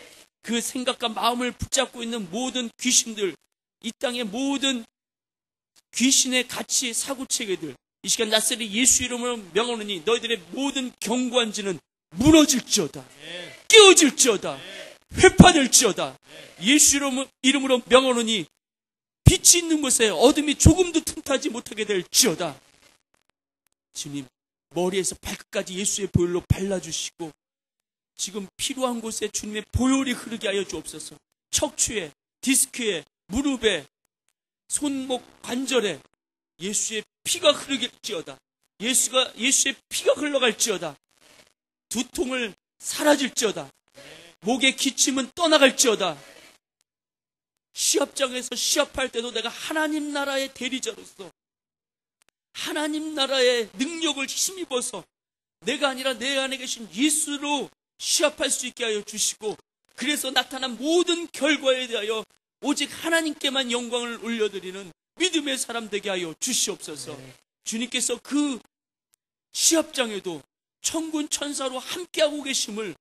그 생각과 마음을 붙잡고 있는 모든 귀신들, 이 땅의 모든 귀신의 가치, 사고체계들, 이 시간 나사렛 예수 이름으로 명하노니 너희들의 모든 경관지는 무너질지어다. 깨어질지어다. 회파될지어다. 예수 이름으로 명하노니 빛이 있는 곳에 어둠이 조금도 틈타지 못하게 될지어다. 주님, 머리에서 발끝까지 예수의 보혈로 발라주시고 지금 필요한 곳에 주님의 보혈이 흐르게 하여 주옵소서. 척추에, 디스크에, 무릎에, 손목 관절에 예수의 피가 흐르길지어다. 예수의 피가 흘러갈지어다. 두통을 사라질지어다. 목의 기침은 떠나갈지어다. 시합장에서 시합할 때도 내가 하나님 나라의 대리자로서 하나님 나라의 능력을 힘입어서 내가 아니라 내 안에 계신 예수로 시합할 수 있게 하여 주시고, 그래서 나타난 모든 결과에 대하여 오직 하나님께만 영광을 올려드리는 믿음의 사람 되게 하여 주시옵소서. 주님께서 그 시합장에도 천군 천사로 함께하고 계심을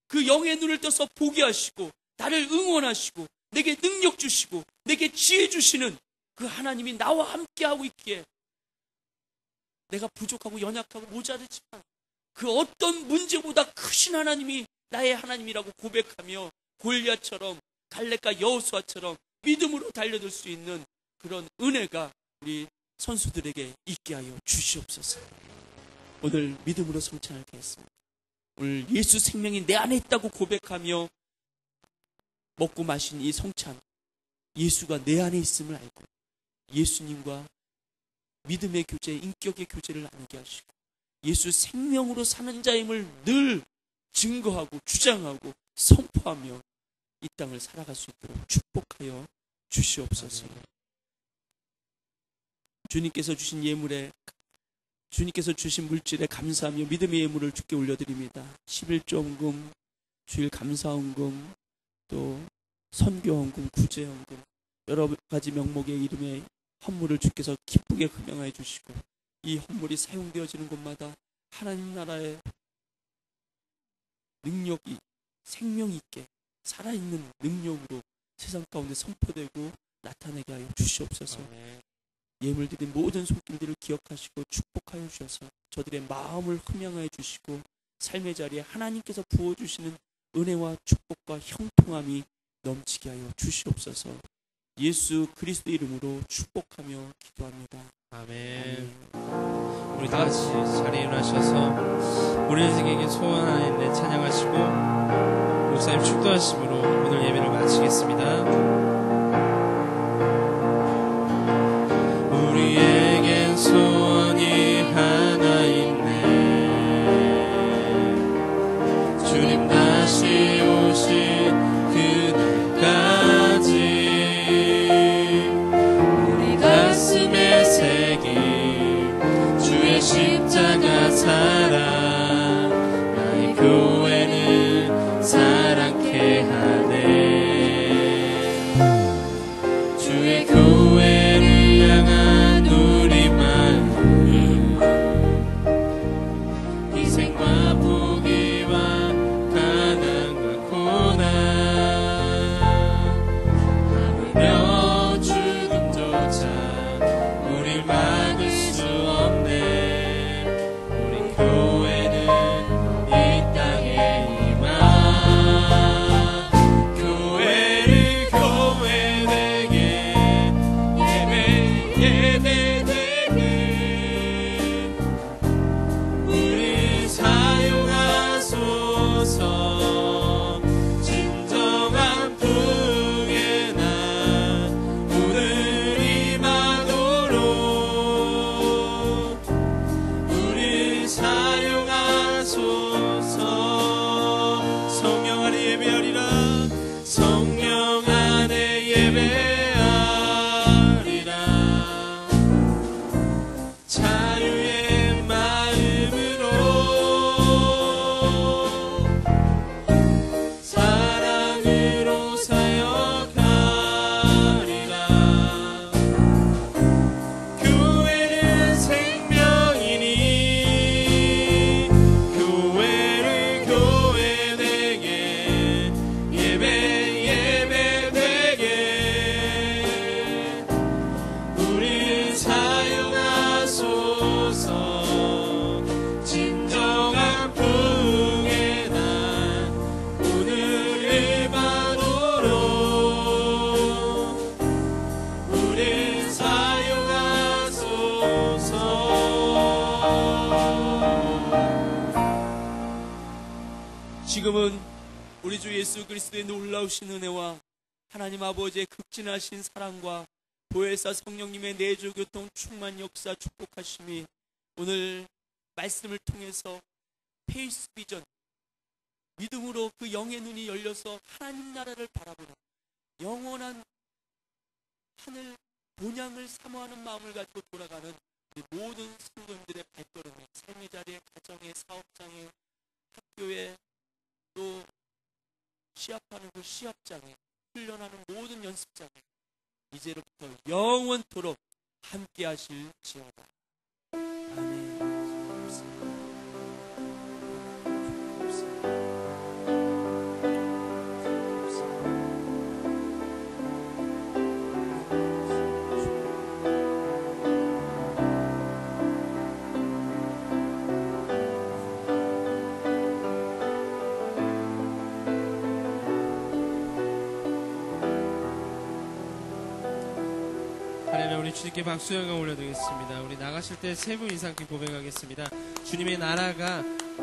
그 영의 눈을 떠서 보게 하시고 나를 응원하시고 내게 능력 주시고 내게 지혜 주시는 그 하나님이 나와 함께하고 있기에 내가 부족하고 연약하고 모자르지만 그 어떤 문제보다 크신 하나님이 나의 하나님이라고 고백하며 골리앗처럼 갈렙과 여호수아처럼 믿음으로 달려들 수 있는 그런 은혜가 우리 선수들에게 있게 하여 주시옵소서. 오늘 믿음으로 성찬을 하겠습니다. 오늘 예수 생명이 내 안에 있다고 고백하며 먹고 마신 이 성찬, 예수가 내 안에 있음을 알고 예수님과 믿음의 교제, 인격의 교제를 나누게 하시고 예수 생명으로 사는 자임을 늘 증거하고 주장하고 선포하며 이 땅을 살아갈 수 있도록 축복하여 주시옵소서. 주님께서 주신 예물에, 주님께서 주신 물질에 감사하며 믿음의 예물을 주께 올려드립니다. 11조헌금, 주일 감사헌금, 또 선교헌금, 구제헌금, 여러 가지 명목의 이름의 헌물을 주께서 기쁘게 흠양하여 주시고 이 헌물이 사용되어지는 곳마다 하나님 나라의 능력이 생명 있게 살아있는 능력으로 세상 가운데 선포되고 나타내게 하여 주시옵소서. 예물 드린 모든 손길들을 기억하시고 축복하여 주셔서 저들의 마음을 흠양하여 주시고 삶의 자리에 하나님께서 부어주시는 은혜와 축복과 형통함이 넘치게 하여 주시옵소서. 예수 그리스도 이름으로 축복하며 기도합니다. 아멘. 우리 다 같이 자리에 일어나셔서 우리에게 소원하는 찬양하시고 목사님 축도하심으로 오늘 예배를 마치겠습니다. 우리에겐 소원이 하나 있네. 주님 다시 오신 그날까지 우리 가슴에 새긴 주의 십자가 사랑, 나의 교회는 사랑케 하네. 주의 교회를 향한 우리 마음, 희생과 포기와 가난과 고난, 하물며 죽음조차 우릴 막을 수 없네. 우리 교회는 이 땅에 임하. 교회를 교회 되게 교회는 생명이니 교회를 교회되게 예배되게 우리 사용하소서. 진정한 풍의 날 오늘을 받으러 우리 사용하소서. 지금은 우리 주 예수 그리스도의 놀라우신 은혜와 하나님 아버지의 극진하신 사랑과 보혜사 성령님의 내주 교통 충만 역사 축복하심이 오늘 말씀을 통해서 페이스 비전, 믿음으로 그 영의 눈이 열려서 하나님 나라를 바라보는 영원한 하늘 본향을 사모하는 마음을 가지고 돌아가는 우리 모든 성도님들의 발걸음에 삶의 자리에, 가정에, 사업장에, 학교에, 또 시합하는 그 시합장에, 훈련하는 모든 연습장에 이제로부터 영원토록 함께 하실지어다. 아멘. 우리 주님께 박수 영광 올려드리겠습니다. 우리 나가실 때 세 분 이상 고백하겠습니다. 주님의 나라가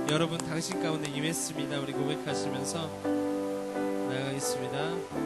여러분 당신 가운데 임했습니다. 우리 고백하시면서 나가겠습니다.